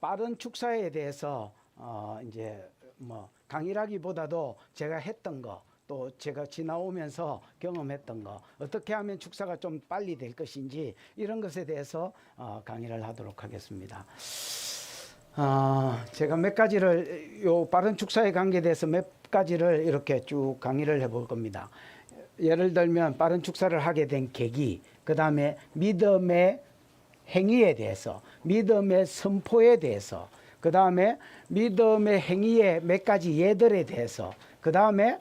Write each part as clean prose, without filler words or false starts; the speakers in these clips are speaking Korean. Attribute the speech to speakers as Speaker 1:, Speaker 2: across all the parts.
Speaker 1: 빠른 축사에 대해서 이제 뭐 강의라기보다도 제가 했던 거, 또 제가 지나오면서 경험했던 거, 어떻게 하면 축사가 좀 빨리 될 것인지 이런 것에 대해서 강의를 하도록 하겠습니다. 제가 몇 가지를 요 빠른 축사에 관계돼서 몇 가지를 이렇게 쭉 강의를 해볼 겁니다. 예를 들면 빠른 축사를 하게 된 계기, 그 다음에 믿음의 행위에 대해서, 믿음의 선포에 대해서, 그 다음에 믿음의 행위의 몇 가지 예들에 대해서, 그 다음에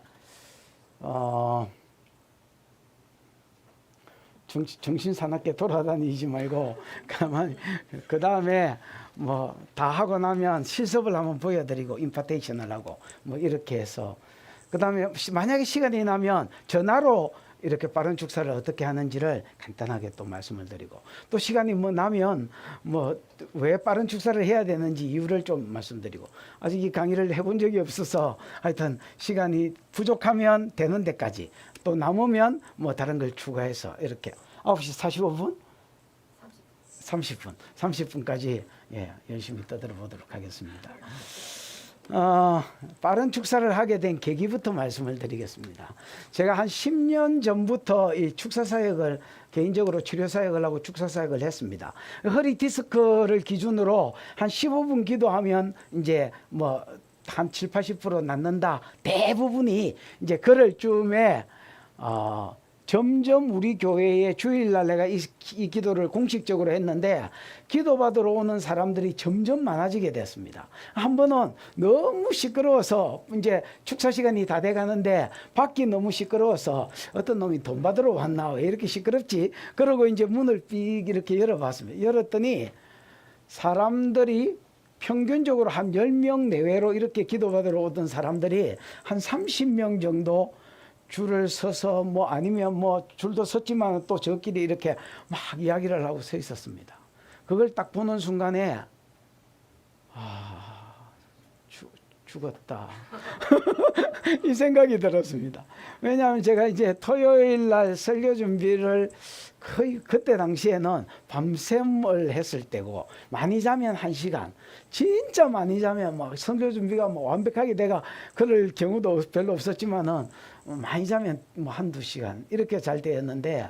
Speaker 1: 정신 사납게 돌아다니지 말고 가만히, 그 다음에 뭐 다 하고 나면 실습을 한번 보여드리고 임파테이션을 하고 뭐 이렇게 해서, 그 다음에 만약에 시간이 나면 전화로 이렇게 빠른 축사를 어떻게 하는지를 간단하게 또 말씀을 드리고, 또 시간이 뭐 나면 뭐 왜 빠른 축사를 해야 되는지 이유를 좀 말씀드리고, 아직 이 강의를 해본 적이 없어서 하여튼 시간이 부족하면 되는 데까지, 또 남으면 뭐 다른 걸 추가해서 이렇게 9시 45분? 30분까지 열심히 떠들어 보도록 하겠습니다. 빠른 축사를 하게 된 계기부터 말씀을 드리겠습니다. 제가 한 10년 전부터 이 축사 사역을, 개인적으로 치료 사역을 하고 축사 사역을 했습니다. 허리 디스크를 기준으로 한 15분 기도하면 이제 뭐 한 7, 80% 낫는다. 대부분이 이제 그럴 쯤에 점점 우리 교회에 주일날 내가 이 기도를 공식적으로 했는데 기도받으러 오는 사람들이 점점 많아지게 됐습니다. 한 번은 너무 시끄러워서 이제 축사 시간이 다 돼가는데 밖이 너무 시끄러워서 어떤 놈이 돈 받으러 왔나 왜 이렇게 시끄럽지? 그러고 이제 문을 삑 이렇게 열어봤습니다. 열었더니 사람들이 평균적으로 한 10명 내외로 이렇게 기도받으러 오던 사람들이 한 30명 정도 줄을 서서 뭐 아니면 뭐 줄도 섰지만 또 저끼리 이렇게 막 이야기를 하고 서 있었습니다. 그걸 딱 보는 순간에 죽었다 이 생각이 들었습니다. 왜냐하면 제가 이제 토요일 날 설교 준비를 거의 그때 당시에는 밤샘을 했을 때고, 많이 자면 1시간, 진짜 많이 자면 막 설교 준비가 뭐 완벽하게 내가 그럴 경우도 별로 없었지만은 많이 자면 뭐 1-2시간 이렇게 잘 때였는데,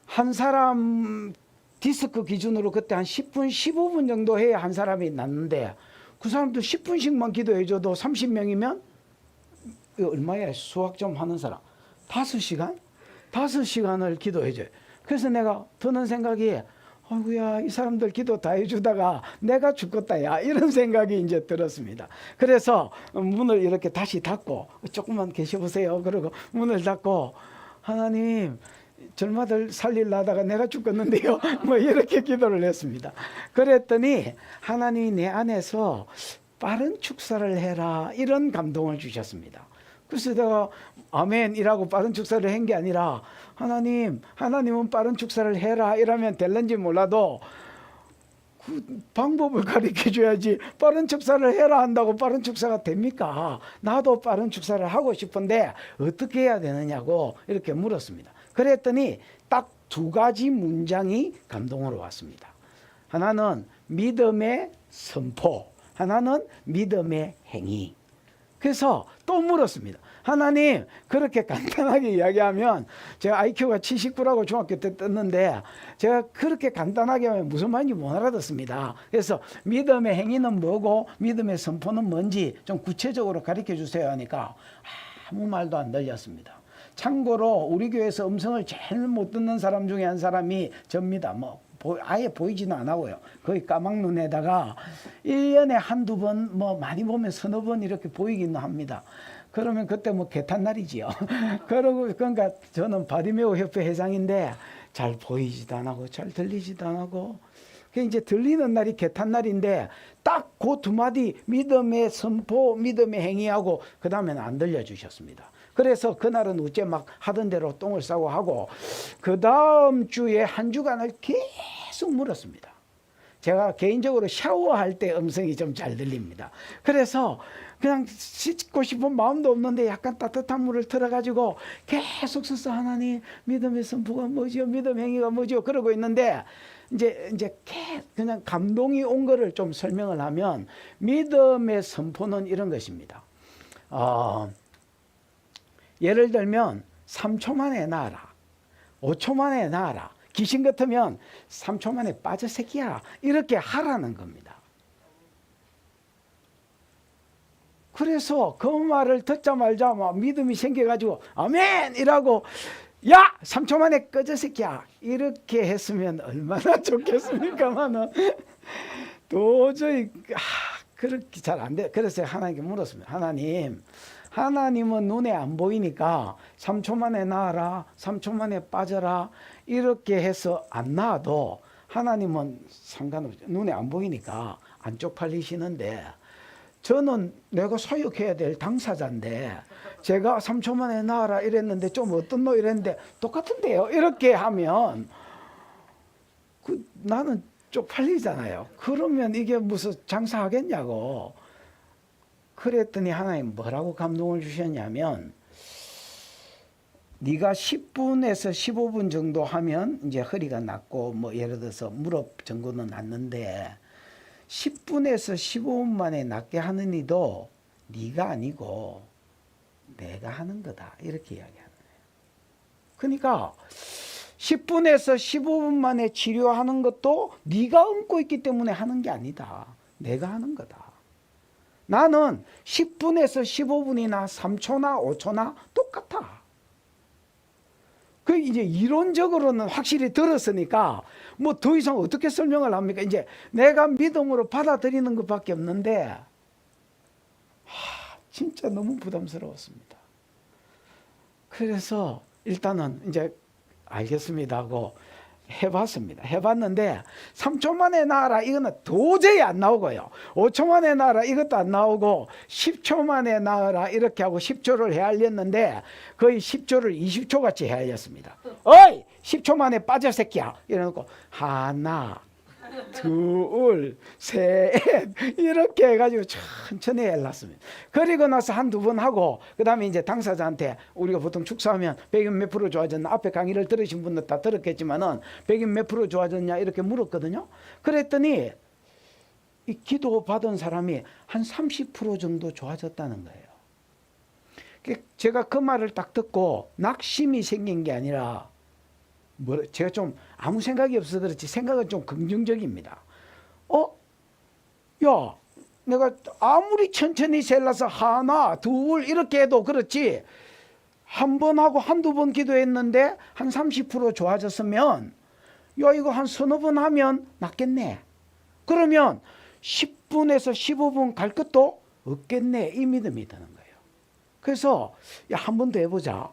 Speaker 1: 한 사람 디스크 기준으로 그때 한 10분 15분 정도 해야 한 사람이 낫는데, 그 사람도 10분씩만 기도해줘도 30명이면 얼마야? 수학 좀 하는 사람 5시간? 5시간을 기도해줘요. 그래서 내가 드는 생각이, 아이고야, 이 사람들 기도 다 해주다가 내가 죽겠다, 야, 이런 생각이 이제 들었습니다. 그래서 문을 이렇게 다시 닫고, 조금만 계셔보세요. 그러고 문을 닫고, 하나님, 젊아들 살리려다가 내가 죽겠는데요. 뭐 이렇게 기도를 했습니다. 그랬더니 하나님이 내 안에서 빠른 축사를 해라, 이런 감동을 주셨습니다. 그래서 내가 아멘이라고 빠른 축사를 한 게 아니라, 하나님은 빠른 축사를 해라 이러면 될는지 몰라도 그 방법을 가르쳐 줘야지, 빠른 축사를 해라 한다고 빠른 축사가 됩니까? 나도 빠른 축사를 하고 싶은데 어떻게 해야 되느냐고 이렇게 물었습니다. 그랬더니 딱 2가지 문장이 감동으로 왔습니다. 하나는 믿음의 선포, 하나는 믿음의 행위. 그래서 또 물었습니다. 하나님, 그렇게 간단하게 이야기하면, 제가 IQ가 79라고 중학교 때 떴는데 제가 그렇게 간단하게 하면 무슨 말인지 못 알아듣습니다. 그래서 믿음의 행위는 뭐고 믿음의 선포는 뭔지 좀 구체적으로 가르쳐 주세요 하니까 아무 말도 안 들렸습니다. 참고로 우리 교회에서 음성을 제일 못 듣는 사람 중에 한 사람이 접니다. 뭐 아예 보이지는 않아고요. 거의 까막눈에다가 1년에 1-2번, 뭐 많이 보면 3-4번 이렇게 보이기는 합니다. 그러면 그때 뭐 개탄 날이지요. 그러니까 저는 바디메오 협회 회장인데 잘 보이지도 안 하고 잘 들리지도 안 하고, 이제 들리는 날이 개탄 날인데 딱 그 2마디 믿음의 선포, 믿음의 행위하고 그 다음에는 안 들려주셨습니다. 그래서 그날은 어째 막 하던 대로 똥을 싸고 하고, 그 다음 주에 한 주간을 계속 물었습니다. 제가 개인적으로 샤워할 때 음성이 좀 잘 들립니다. 그래서 그냥 씻고 싶은 마음도 없는데 약간 따뜻한 물을 틀어가지고 계속 써서 하나님, 믿음의 선포가 뭐죠? 믿음 행위가 뭐죠? 그러고 있는데 이제 그냥 감동이 온 거를 좀 설명을 하면 믿음의 선포는 이런 것입니다. 예를 들면 3초 만에 나아라, 5초 만에 나아라, 귀신 같으면 3초 만에 빠져 새끼야, 이렇게 하라는 겁니다. 그래서 그 말을 듣자마자 막 믿음이 생겨가지고 아멘 이라고, 야 3초 만에 꺼져 새끼야, 이렇게 했으면 얼마나 좋겠습니까만은 도저히 그렇게 잘 안 돼. 그래서 하나님께 물었습니다. 하나님은 눈에 안 보이니까 3초 만에 나아라, 3초 만에 빠져라, 이렇게 해서 안 나와도 하나님은 상관없죠. 눈에 안 보이니까 안 쪽팔리시는데, 저는 내가 사역해야 될 당사자인데 제가 3초 만에 나와라 이랬는데 좀 어떻노 이랬는데 똑같은데요, 이렇게 하면 나는 쪽팔리잖아요. 그러면 이게 무슨 장사하겠냐고. 그랬더니 하나님 뭐라고 감동을 주셨냐면, 네가 10분에서 15분 정도 하면 이제 허리가 낫고 뭐 예를 들어서 무릎 정도는 낫는데 10분에서 15분 만에 낫게 하는 이도 네가 아니고 내가 하는 거다, 이렇게 이야기하는 거예요. 그러니까 10분에서 15분 만에 치료하는 것도 네가 얹고 있기 때문에 하는 게 아니다, 내가 하는 거다. 나는 10분에서 15분이나 3초나 5초나 똑같아. 그 이제 이론적으로는 확실히 들었으니까 뭐 더 이상 어떻게 설명을 합니까? 이제 내가 믿음으로 받아들이는 것밖에 없는데 진짜 너무 부담스러웠습니다. 그래서 일단은 이제 알겠습니다 하고 해봤습니다. 해봤는데 3초 만에 나와라 이거는 도저히 안 나오고요, 5초 만에 나와라 이것도 안 나오고 10초 만에 나와라 이렇게 하고 10초를 헤아렸는데 거의 10초를 20초 같이 헤아렸습니다. 어이 10초 만에 빠져 새끼야 이러고 하나 둘 셋 이렇게 해가지고 천천히 해놨습니다. 그리고 나서 한두 번 하고 그 다음에 이제 당사자한테, 우리가 보통 축사하면 100몇 프로 좋아졌나, 앞에 강의를 들으신 분들 다 들었겠지만은 100몇 프로 좋아졌냐 이렇게 물었거든요. 그랬더니 이 기도 받은 사람이 한 30% 정도 좋아졌다는 거예요. 제가 그 말을 딱 듣고 낙심이 생긴 게 아니라 제가 좀 아무 생각이 없어서 그렇지 생각은 좀 긍정적입니다. 야, 내가 아무리 천천히 셀라서 하나 둘 이렇게 해도 그렇지 한 번 하고 한두 번 기도했는데 한 30% 좋아졌으면 야 이거 한 서너 번 하면 낫겠네. 그러면 10분에서 15분 갈 것도 없겠네, 이 믿음이 드는 거예요. 그래서 야 한 번 더 해보자.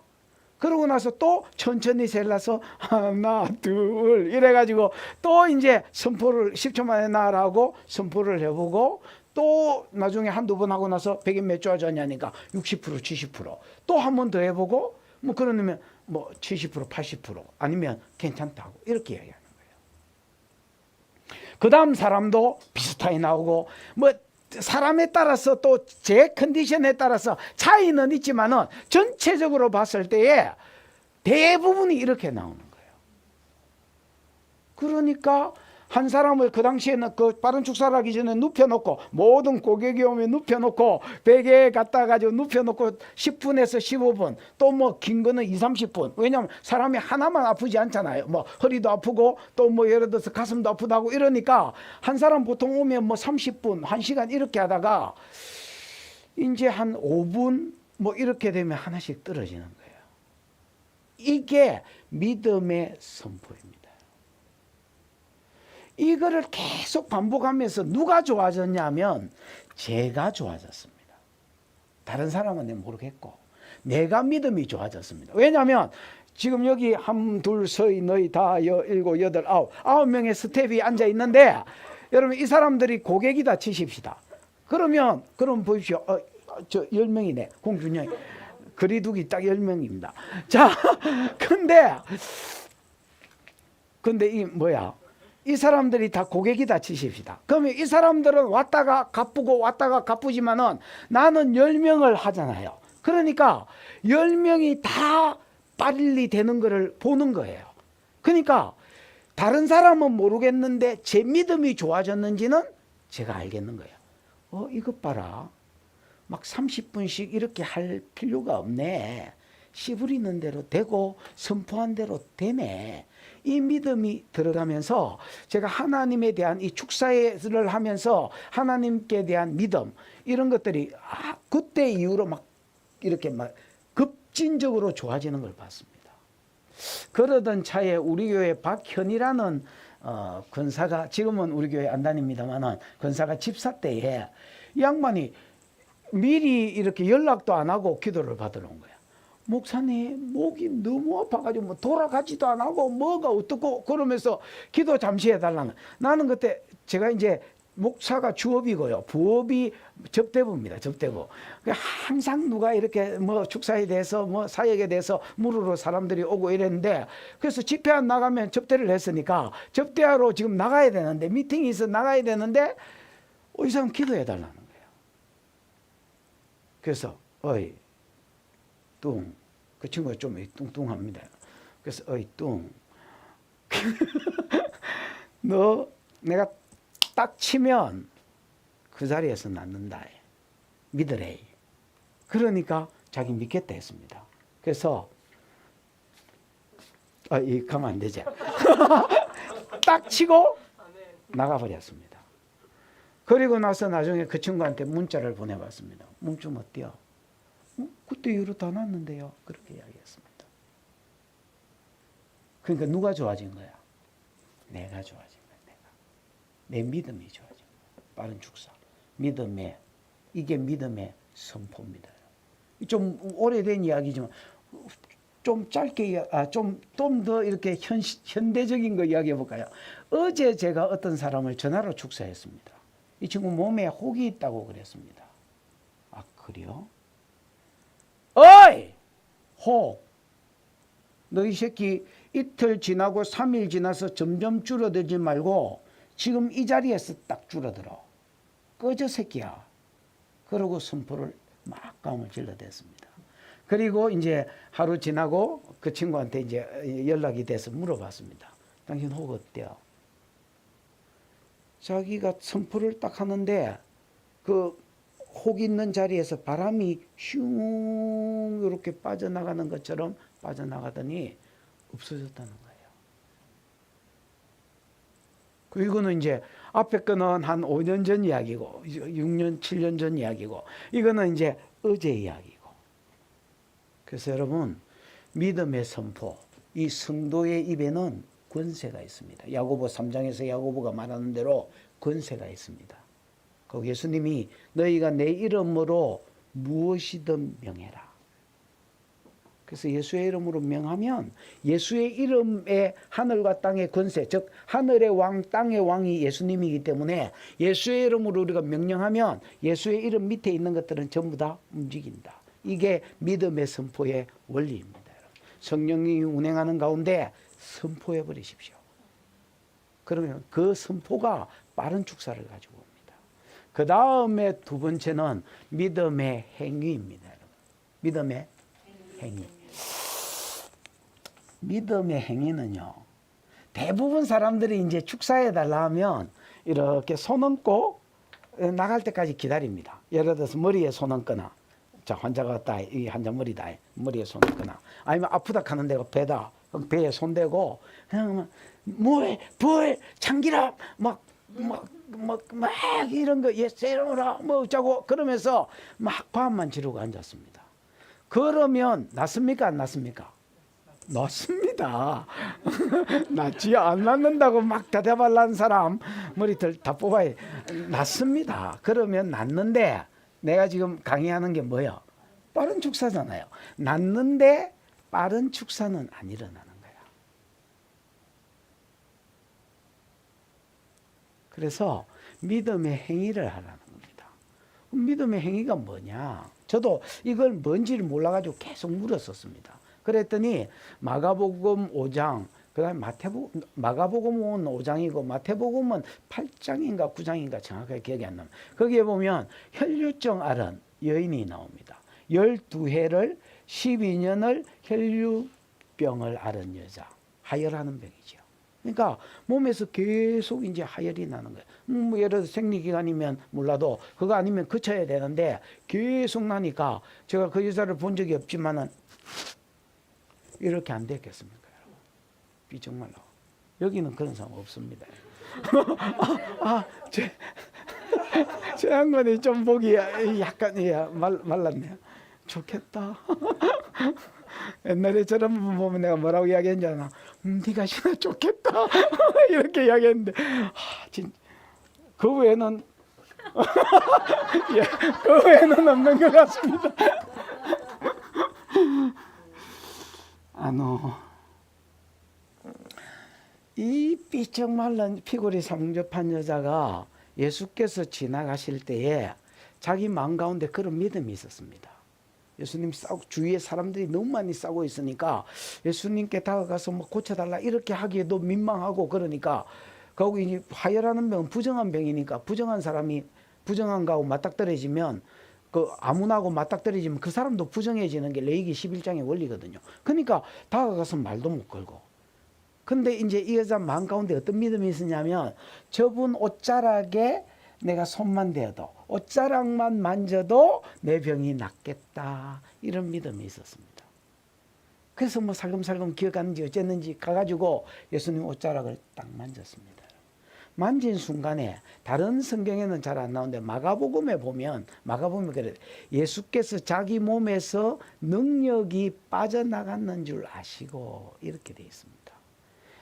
Speaker 1: 그러고 나서 또 천천히 셀라서 하나 둘 이래가지고 또 이제 선포를 10초 만에 나라고 선포를 해보고, 또 나중에 한두 번 하고 나서 100이 몇 좋아졌냐니까 60% 70% 또 한 번 더 해보고 뭐 그러면 뭐 70% 80% 아니면 괜찮다고 이렇게 이야기하는 거예요. 그 다음 사람도 비슷하게 나오고 뭐 사람에 따라서 또 제 컨디션에 따라서 차이는 있지만은 전체적으로 봤을 때에 대부분이 이렇게 나오는 거예요. 그러니까 한 사람을 그 당시에는 그 빠른 축사를 하기 전에 눕혀놓고, 모든 고객이 오면 눕혀놓고 베개에 갖다 가지고 눕혀놓고 10분에서 15분, 또 뭐 긴 거는 2, 30분. 왜냐하면 사람이 하나만 아프지 않잖아요. 뭐 허리도 아프고 또 뭐 예를 들어서 가슴도 아프다고 이러니까 한 사람 보통 오면 뭐 30분, 1시간 이렇게 하다가 이제 한 5분 뭐 이렇게 되면 하나씩 떨어지는 거예요. 이게 믿음의 선포입니다. 이거를 계속 반복하면서 누가 좋아졌냐면 제가 좋아졌습니다. 다른 사람은 모르겠고 내가 믿음이 좋아졌습니다. 왜냐하면 지금 여기 한, 둘, 서이, 너희, 다, 일곱, 여덟, 아홉 명의 스텝이 앉아 있는데, 여러분 이 사람들이 고객이다 치십시다. 그럼 보십시오. 저 10명이네. 공준영이. 거리두기 딱 10명입니다. 자, 근데 이 사람들이 다 고객이다 치십시다. 그러면 이 사람들은 왔다가 가쁘지만은 나는 10명을 하잖아요. 그러니까 10명이 다 빨리 되는 거를 보는 거예요. 그러니까 다른 사람은 모르겠는데 제 믿음이 좋아졌는지는 제가 알겠는 거예요. 이것 봐라. 막 30분씩 이렇게 할 필요가 없네. 씨 부리는 대로 되고 선포한 대로 되네. 이 믿음이 들어가면서 제가 하나님에 대한 이 축사를 하면서 하나님께 대한 믿음 이런 것들이 그때 이후로 막 이렇게 막 급진적으로 좋아지는 걸 봤습니다. 그러던 차에 우리 교회 박현이라는 권사가, 지금은 우리 교회 안 다닙니다만은 권사가 집사 때에 이 양반이 미리 이렇게 연락도 안 하고 기도를 받으러 온 거야. 목사님, 목이 너무 아파가지고 뭐 돌아가지도 안 하고 뭐가 어떻고 그러면서 기도 잠시 해달라는. 나는 그때 제가 이제 목사가 주업이고요. 부업이 접대부입니다. 접대부. 항상 누가 이렇게 뭐 축사에 대해서 뭐 사역에 대해서 물으러 사람들이 오고 이랬는데, 그래서 집회 안 나가면 접대를 했으니까 접대하러 지금 나가야 되는데, 미팅이 있어 나가야 되는데 이 사람 기도해 달라는 거예요. 그래서 어이 뚱, 그 친구가 좀 뚱뚱합니다. 그래서 어이 뚱, 너 내가 딱 치면 그 자리에서 낫는다. 믿으래. 그러니까 자기 믿겠다 했습니다. 그래서 이 가면 안 되지. 딱 치고 나가버렸습니다. 그리고 나서 나중에 그 친구한테 문자를 보내봤습니다. 몸 좀 어때요? 그때 이후로 다 났는데요. 그렇게 이야기했습니다. 그러니까 누가 좋아진 거야? 내가 좋아진 거야. 내 믿음이 좋아진 거야. 빠른 축사. 이게 믿음의 선포입니다. 좀 오래된 이야기지만 좀 짧게, 좀 더 이렇게 현대적인 거 이야기해 볼까요? 어제 제가 어떤 사람을 전화로 축사했습니다. 이 친구 몸에 혹이 있다고 그랬습니다. 그래요? 어이! 혹! 너 이 새끼 이틀 지나고 3일 지나서 점점 줄어들지 말고 지금 이 자리에서 딱 줄어들어. 꺼져 새끼야. 그러고 선포를 막 감을 질러댔습니다. 그리고 이제 하루 지나고 그 친구한테 이제 연락이 돼서 물어봤습니다. 당신 혹 어때요? 자기가 선포를 딱 하는데 그 혹 있는 자리에서 바람이 슝 이렇게 빠져나가는 것처럼 빠져나가더니 없어졌다는 거예요. 이거는 이제 앞에 거는 한 5년 전 이야기고 6년 7년 전 이야기고 이거는 이제 어제 이야기고. 그래서 여러분, 믿음의 선포, 이 성도의 입에는 권세가 있습니다. 야고보 3장에서 야고보가 말하는 대로 권세가 있습니다. 거기 예수님이 너희가 내 이름으로 무엇이든 명해라. 그래서 예수의 이름으로 명하면 예수의 이름에 하늘과 땅의 권세, 즉 하늘의 왕, 땅의 왕이 예수님이기 때문에 예수의 이름으로 우리가 명령하면 예수의 이름 밑에 있는 것들은 전부 다 움직인다. 이게 믿음의 선포의 원리입니다. 성령이 운행하는 가운데 선포해 버리십시오. 그러면 그 선포가 빠른 축사를 가지고 옵니다. 그 다음에 두 번째는 믿음의 행위입니다. 믿음의 행위. 믿음의 행위는요, 대부분 사람들이 이제 축사해 달라 하면 이렇게 손 얹고 나갈 때까지 기다립니다. 예를 들어서 머리에 손 얹거나, 자, 환자가 왔다, 이 환자 머리다, 머리에 손 얹거나, 아니면 아프다 하는 데가 배다, 그럼 배에 손 대고 그냥 물, 불, 참기름 막 이런 거 예세로라 뭐 어쩌고 그러면서 막 밤만 지르고 앉았습니다. 그러면 낫습니까 안 낫습니까? 낫습니다. 낫지 안 낫는다고 막 대답하려는 사람 머리들 다 뽑아야 낫습니다. 그러면 낫는데 내가 지금 강의하는 게 뭐예요? 빠른 축사잖아요. 낫는데 빠른 축사는 안 일어나는 거야. 그래서 믿음의 행위를 하라는 겁니다. 믿음의 행위가 뭐냐? 저도 이걸 뭔지를 몰라가지고 계속 물었었습니다. 그랬더니 마가복음 5장, 그다음에 마가복음은 5장이고 마태복음은 8장인가 9장인가 정확하게 기억이 안 납니다. 거기에 보면 혈류증 앓은 여인이 나옵니다. 12해를 12년을 혈류병을 앓은 여자, 하혈하는 병이죠. 그러니까 몸에서 계속 이제 하혈이 나는 거예요. 뭐 예를 들어 생리기간이면 몰라도 그거 아니면 그쳐야 되는데 계속 나니까 제가 그 여자를 본 적이 없지만은 이렇게 안 됐겠습니까, 여러분? 정말로 여기는 그런 사람 없습니다. 제 양반이 좀 보기 약간 말랐네요. 좋겠다. 옛날에 저런 보면 내가 뭐라고 이야기했는지 아나? 네가 신나 좋겠다. 이렇게 이야기했는데 그 외에는 예, 그 외에는 없는 것 같습니다. 이 삐쩍 말른 피골이 상접한 여자가 예수께서 지나가실 때에 자기 마음 가운데 그런 믿음이 있었습니다. 예수님 주위에 사람들이 너무 많이 싸우고 있으니까 예수님께 다가가서 뭐 고쳐달라 이렇게 하기에도 민망하고 그러니까 거기 이제 화혈하는 병은 부정한 병이니까 부정한 사람이 부정한 거하고 맞닥뜨려지면 그 아무나하고 맞닥뜨려지면 그 사람도 부정해지는 게 레위기 11장의 원리거든요. 그러니까 다가가서 말도 못 걸고. 근데 이제 이 여자 마음 가운데 어떤 믿음이 있었냐면 저분 옷자락에 내가 손만 대어도 옷자락만 만져도 내 병이 낫겠다 이런 믿음이 있었습니다. 그래서 뭐 살금살금 기억하는지 어쨌는지 가가지고 예수님 옷자락을 딱 만졌습니다. 만진 순간에 다른 성경에는 잘 안 나오는데 마가복음에 보면 그래 예수께서 자기 몸에서 능력이 빠져나갔는 줄 아시고 이렇게 돼 있습니다.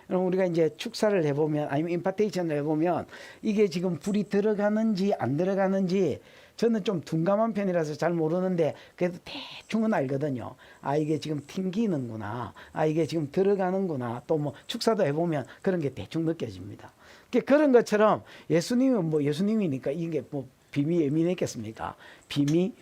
Speaker 1: 우리가 이제 축사를 해보면 아니면 임파테이션을 해보면 이게 지금 불이 들어가는지 안 들어가는지 저는 좀 둔감한 편이라서 잘 모르는데 그래도 대충은 알거든요. 아 이게 지금 튕기는구나. 아 이게 지금 들어가는구나. 또 뭐 축사도 해보면 그런 게 대충 느껴집니다. 그런 것처럼 예수님은 뭐 예수님이니까 이게 뭐 빔이 예민했겠습니까? 빔이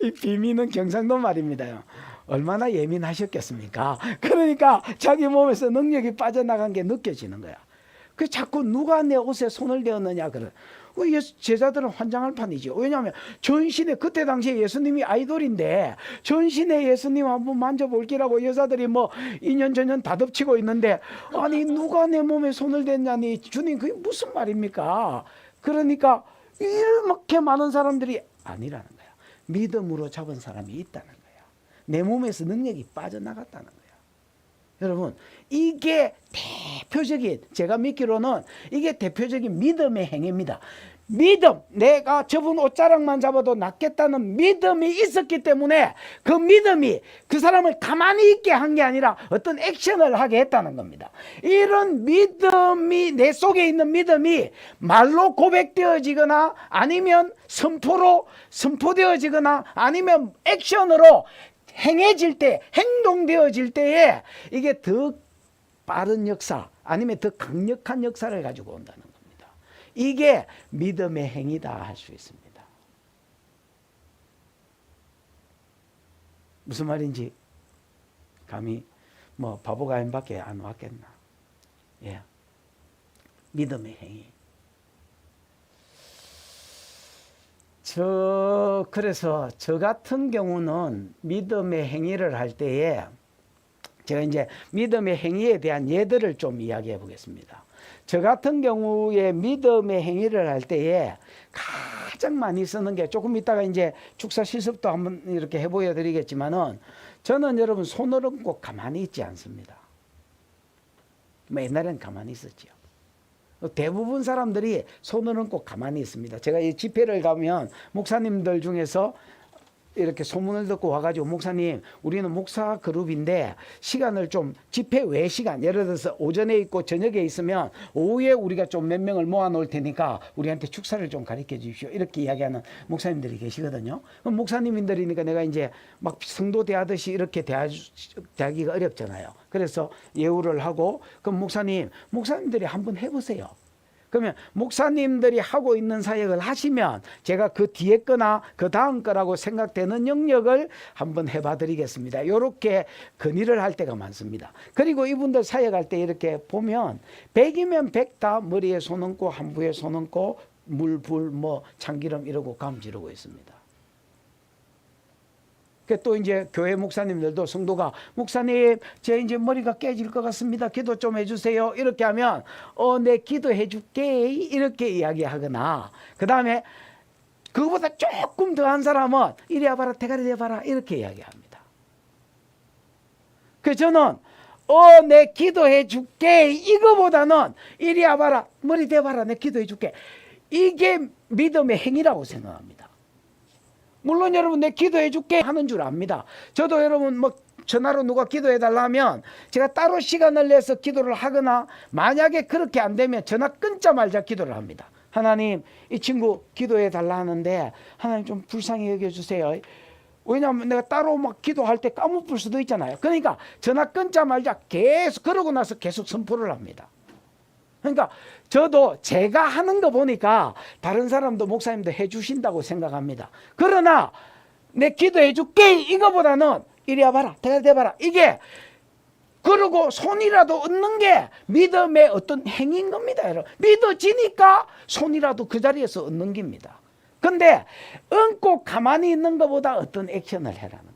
Speaker 1: 이 빔이는 경상도 말입니다요. 얼마나 예민하셨겠습니까? 그러니까 자기 몸에서 능력이 빠져나간 게 느껴지는 거야. 그 자꾸 누가 내 옷에 손을 대었느냐 그래. 제자들은 환장할 판이죠. 왜냐하면 전신에 그때 당시에 예수님이 아이돌인데 전신에 예수님 한번 만져볼기라고 여자들이 뭐 2년 전년 다 덮치고 있는데 아니 누가 내 몸에 손을 댔냐니 주님 그게 무슨 말입니까? 그러니까 이렇게 많은 사람들이 아니라는 거야. 믿음으로 잡은 사람이 있다는 거야. 내 몸에서 능력이 빠져나갔다는 거야. 여러분 이게 대표적인 제가 믿기로는 이게 대표적인 믿음의 행위입니다. 믿음 내가 저분 옷자락만 잡아도 낫겠다는 믿음이 있었기 때문에 그 믿음이 그 사람을 가만히 있게 한 게 아니라 어떤 액션을 하게 했다는 겁니다. 이런 믿음이 내 속에 있는 믿음이 말로 고백되어지거나 아니면 선포되어지거나 아니면 액션으로 행해질 때 행동되어질 때에 이게 더 빠른 역사 아니면 더 강력한 역사를 가지고 온다는 겁니다. 이게 믿음의 행위다 할 수 있습니다. 무슨 말인지 감히 뭐 바보가 아닌밖에 안 왔겠나. 예, 믿음의 행위. 그래서 저 같은 경우는 믿음의 행위를 할 때에 제가 이제 믿음의 행위에 대한 예들을 좀 이야기해 보겠습니다. 저 같은 경우에 믿음의 행위를 할 때에 가장 많이 쓰는 게 조금 이따가 이제 축사 실습도 한번 이렇게 해 보여드리겠지만은 저는 여러분 손을 얹고 가만히 있지 않습니다. 뭐 옛날에는 가만히 있었지요. 대부분 사람들이 손을 얹고 가만히 있습니다. 제가 이 집회를 가면 목사님들 중에서 이렇게 소문을 듣고 와가지고 목사님 우리는 목사 그룹인데 시간을 좀 집회 외 시간 예를 들어서 오전에 있고 저녁에 있으면 오후에 우리가 좀 몇 명을 모아 놓을 테니까 우리한테 축사를 좀 가르쳐 주십시오 이렇게 이야기하는 목사님들이 계시거든요. 그럼 목사님들이니까 내가 이제 막 성도 대하듯이 이렇게 대하기가 어렵잖아요. 그래서 예우를 하고 그럼 목사님들이 한번 해보세요. 그러면 목사님들이 하고 있는 사역을 하시면 제가 그 뒤에 거나 그 다음 거라고 생각되는 영역을 한번 해봐 드리겠습니다. 이렇게 건의를 할 때가 많습니다. 그리고 이분들 사역할 때 이렇게 보면 100이면 100 다 머리에 손 얹고 한부에 손 얹고 물, 불, 뭐 참기름 이러고 감 지르고 있습니다. 또 이제 교회 목사님들도 성도가 목사님 제 이제 머리가 깨질 것 같습니다. 기도 좀 해주세요. 이렇게 하면 내 기도해 줄게 이렇게 이야기하거나 그 다음에 그거보다 조금 더한 사람은 이리 와봐라 대가리 대봐라 이렇게 이야기합니다. 그래서 저는 내 기도해 줄게 이거보다는 이리 와봐라 머리 대봐라 내 기도해 줄게 이게 믿음의 행위라고 생각합니다. 물론 여러분 내 기도해 줄게 하는 줄 압니다. 저도 여러분 뭐 전화로 누가 기도해 달라 하면 제가 따로 시간을 내서 기도를 하거나 만약에 그렇게 안 되면 전화 끊자마자 기도를 합니다. 하나님 이 친구 기도해 달라 하는데 하나님 좀 불쌍히 여겨주세요. 왜냐하면 내가 따로 막 기도할 때 까먹을 수도 있잖아요. 그러니까 전화 끊자마자 계속 그러고 나서 계속 선포를 합니다. 그러니까 저도 제가 하는 거 보니까 다른 사람도 목사님도 해주신다고 생각합니다. 그러나 내 기도해 줄게 이거보다는 이리 와봐라 대가리 대봐라 이게 그러고 손이라도 얻는 게 믿음의 어떤 행위인 겁니다. 여러분 믿어지니까 손이라도 그 자리에서 얻는 겁니다. 근데 얹고 가만히 있는 것보다 어떤 액션을 해라는 겁니다.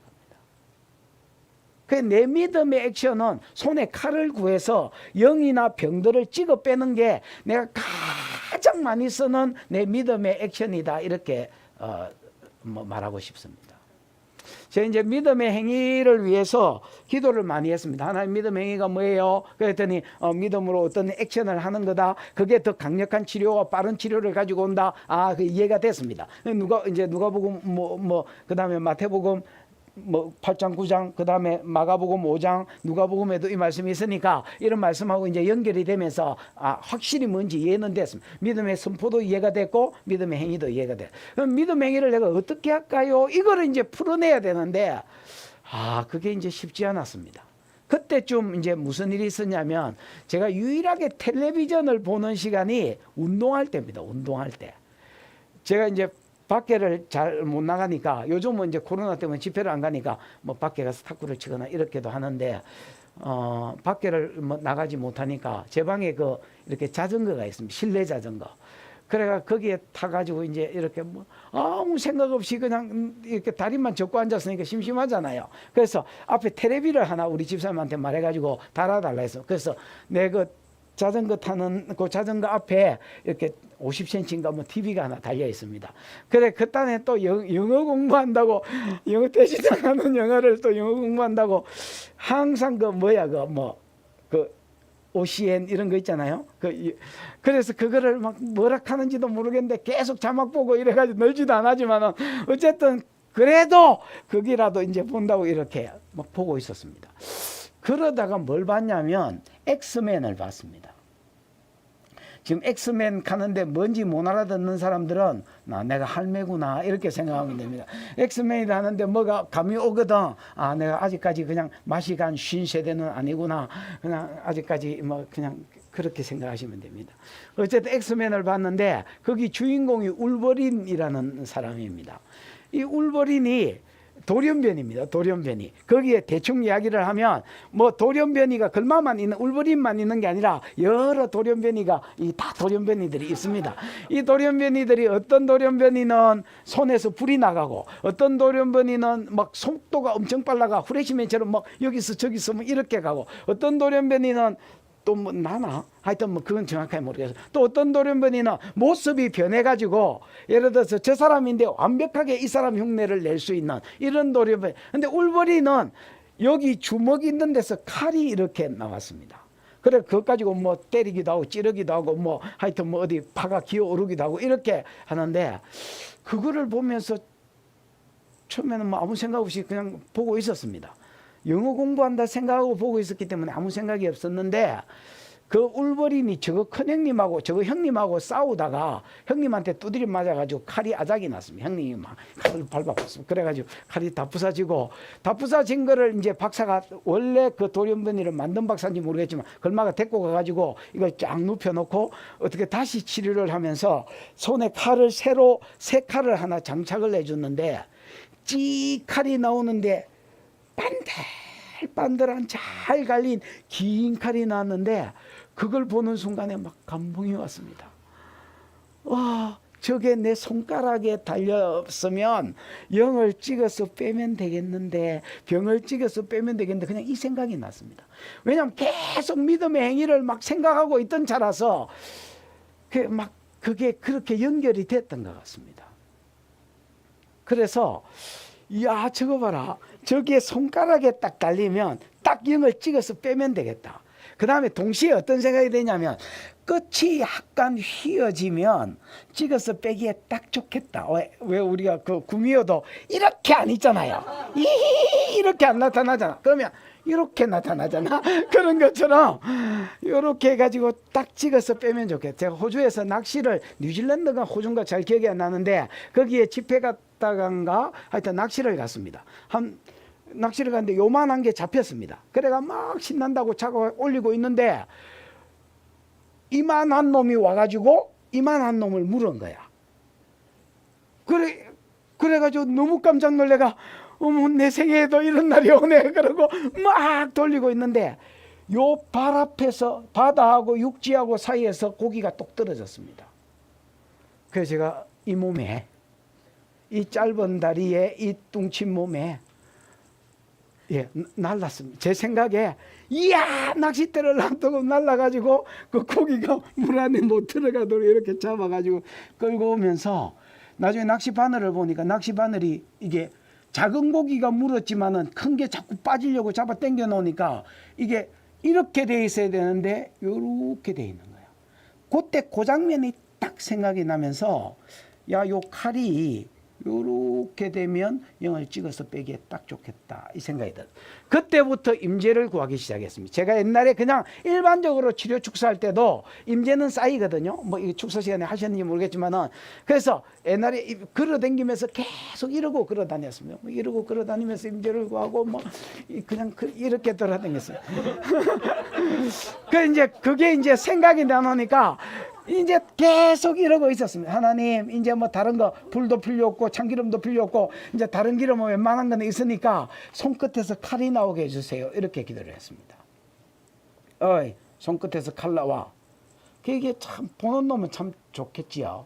Speaker 1: 내 믿음의 액션은 손에 칼을 구해서 영이나 병들을 찍어 빼는 게 내가 가장 많이 쓰는 내 믿음의 액션이다 이렇게 말하고 싶습니다. 제가 이제 믿음의 행위를 위해서 기도를 많이 했습니다. 하나님 믿음의 행위가 뭐예요? 그랬더니 믿음으로 어떤 액션을 하는 거다. 그게 더 강력한 치료와 빠른 치료를 가지고 온다. 그 이해가 됐습니다. 누가복음 그다음에 마태복음 8장 9장 그다음에 마가복음 5장 누가복음에도 이 말씀이 있으니까 이런 말씀하고 이제 연결이 되면서 확실히 뭔지 이해는 됐습니다. 믿음의 선포도 이해가 됐고 믿음의 행위도 이해가 돼. 그럼 믿음의 행위를 내가 어떻게 할까요? 이거를 이제 풀어내야 되는데 그게 이제 쉽지 않았습니다. 그때쯤 이제 무슨 일이 있었냐면 제가 유일하게 텔레비전을 보는 시간이 운동할 때입니다. 운동할 때. 제가 이제 밖에를 잘 못 나가니까 요즘은 이제 코로나 때문에 집회를 안 가니까 뭐 밖에 가서 탁구를 치거나 이렇게도 하는데 밖에를 뭐 나가지 못하니까 제 방에 이렇게 자전거가 있습니다. 실내 자전거. 그래가 거기에 타가지고 이제 이렇게 뭐 아무 생각 없이 그냥 이렇게 다리만 접고 앉았으니까 심심하잖아요. 그래서 앞에 테레비를 하나 우리 집사람한테 말해가지고 달아달라 해서 그래서 내 자전거 타는 그 자전거 앞에 이렇게 50cm인가 뭐 TV가 하나 달려 있습니다. 그래 그딴에 또 영어 공부한다고 영어 대시장 하는 영어를 또 영어 공부한다고 항상 OCN 이런 거 있잖아요. 그래서 그거를 막 뭐라 하는지도 모르겠는데 계속 자막 보고 이래가지고 늘지도 안 하지만은 어쨌든 그래도 거기라도 이제 본다고 이렇게 막 보고 있었습니다. 그러다가 뭘 봤냐면 엑스맨을 봤습니다. 지금 엑스맨 가는데 뭔지 못 알아듣는 사람들은 내가 할매구나 이렇게 생각하면 됩니다. 엑스맨이 하는데 뭐가 감이 오거든. 내가 아직까지 그냥 맛이 간 쉰 세대는 아니구나. 그냥 아직까지 그냥 그렇게 생각하시면 됩니다. 어쨌든 엑스맨을 봤는데 거기 주인공이 울버린이라는 사람입니다. 이 울버린이 돌연변이입니다. 돌연변이. 거기에 대충 이야기를 하면 돌연변이가 글마만 있는 울버린만 있는 게 아니라 여러 돌연변이가 다 돌연변이들이 있습니다. 이 돌연변이들이 어떤 돌연변이는 손에서 불이 나가고 어떤 돌연변이는 막 속도가 엄청 빨라가 후레쉬맨처럼 막 여기서 저기서 이렇게 가고 어떤 돌연변이는 또 나나? 하여튼 그건 정확하게 모르겠어요. 또 어떤 돌연변이는 모습이 변해가지고 예를 들어서 저 사람인데 완벽하게 이 사람 흉내를 낼 수 있는 이런 돌연변이. 근데 울버린은 여기 주먹이 있는 데서 칼이 이렇게 나왔습니다. 그래 그것 가지고 때리기도 하고 찌르기도 하고 하여튼 어디 파가 기어오르기도 하고 이렇게 하는데 그거를 보면서 처음에는 아무 생각 없이 그냥 보고 있었습니다. 영어 공부한다 생각하고 보고 있었기 때문에 아무 생각이 없었는데 그 울버린이 저거 큰형님하고 저거 형님하고 싸우다가 형님한테 두드려 맞아가지고 칼이 아작이 났습니다. 형님이 막 칼을 밟아봤습니다. 그래가지고 칼이 다 부서지고 다 부서진 거를 이제 박사가 원래 그 돌연변이를 만든 박사인지 모르겠지만 걸마가 데리고 가가지고 이걸 쫙 눕혀놓고 어떻게 다시 치료를 하면서 손에 칼을 새로 새 칼을 하나 장착을 해줬는데 찌 칼이 나오는데 반들반들한 잘 갈린 긴 칼이 나왔는데 그걸 보는 순간에 막 감동이 왔습니다. 와, 저게 내 손가락에 달렸으면 영을 찍어서 빼면 되겠는데, 병을 찍어서 빼면 되겠는데, 그냥 이 생각이 났습니다. 왜냐하면 계속 믿음의 행위를 막 생각하고 있던 차라서 그게 그렇게 연결이 됐던 것 같습니다. 그래서 야, 저거 봐라, 저게 손가락에 딱 달리면 딱 영을 찍어서 빼면 되겠다. 그 다음에 동시에 어떤 생각이 되냐면, 끝이 약간 휘어지면 찍어서 빼기에 딱 좋겠다. 왜 우리가 그 구미호도 이렇게 안 있잖아요. 이렇게 안 나타나잖아. 그러면 이렇게 나타나잖아. 그런 것처럼 이렇게 해가지고 딱 찍어서 빼면 좋겠다. 제가 호주에서 낚시를, 뉴질랜드가 호주인가 잘 기억이 안 나는데, 거기에 집회 갔다간가 하여튼 낚시를 갔습니다. 낚시를 갔는데 요만한 게 잡혔습니다. 그래가 막 신난다고 차고 올리고 있는데, 이만한 놈이 와가지고 이만한 놈을 물은 거야. 그래가지고 너무 깜짝 놀래가, 어머, 내 생애에도 이런 날이 오네. 그러고 막 돌리고 있는데, 요 발 앞에서 바다하고 육지하고 사이에서 고기가 똑 떨어졌습니다. 그래서 제가 이 몸에, 이 짧은 다리에, 이 뚱친 몸에, 날랐습니다. 제 생각에, 이야, 낚싯대를 놔두고 날라가지고 그 고기가 물 안에 못 들어가도록 이렇게 잡아가지고 끌고 오면서, 나중에 낚시 바늘을 보니까 낚시 바늘이 이게 작은 고기가 물었지만은 큰 게 자꾸 빠지려고 잡아 당겨 놓으니까 이게 이렇게 돼 있어야 되는데 요렇게 돼 있는 거야. 그때 그 장면이 딱 생각이 나면서, 야, 요 칼이 요렇게 되면 영을 찍어서 빼기에 딱 좋겠다, 이 생각이 들어요. 그때부터 임재를 구하기 시작했습니다. 제가 옛날에 그냥 일반적으로 치료 축사할 때도 임재는 쌓이거든요. 뭐 이 축사 시간에 하셨는지 모르겠지만은, 그래서 옛날에 걸어다니면서 계속 이러고 걸어 다녔습니다. 뭐 이러고 걸어 다니면서 임재를 구하고 뭐 그냥 이렇게 돌아다녔어요. 그게 이제 생각이 나니까 이제 계속 이러고 있었습니다. 하나님, 이제 뭐 다른 거 불도 필요 없고 참기름도 필요 없고, 이제 다른 기름은 웬만한 건 있으니까 손끝에서 칼이 나오게 해주세요. 이렇게 기도를 했습니다. 어이, 손끝에서 칼 나와. 그게 참 보는 놈은 참 좋겠지요.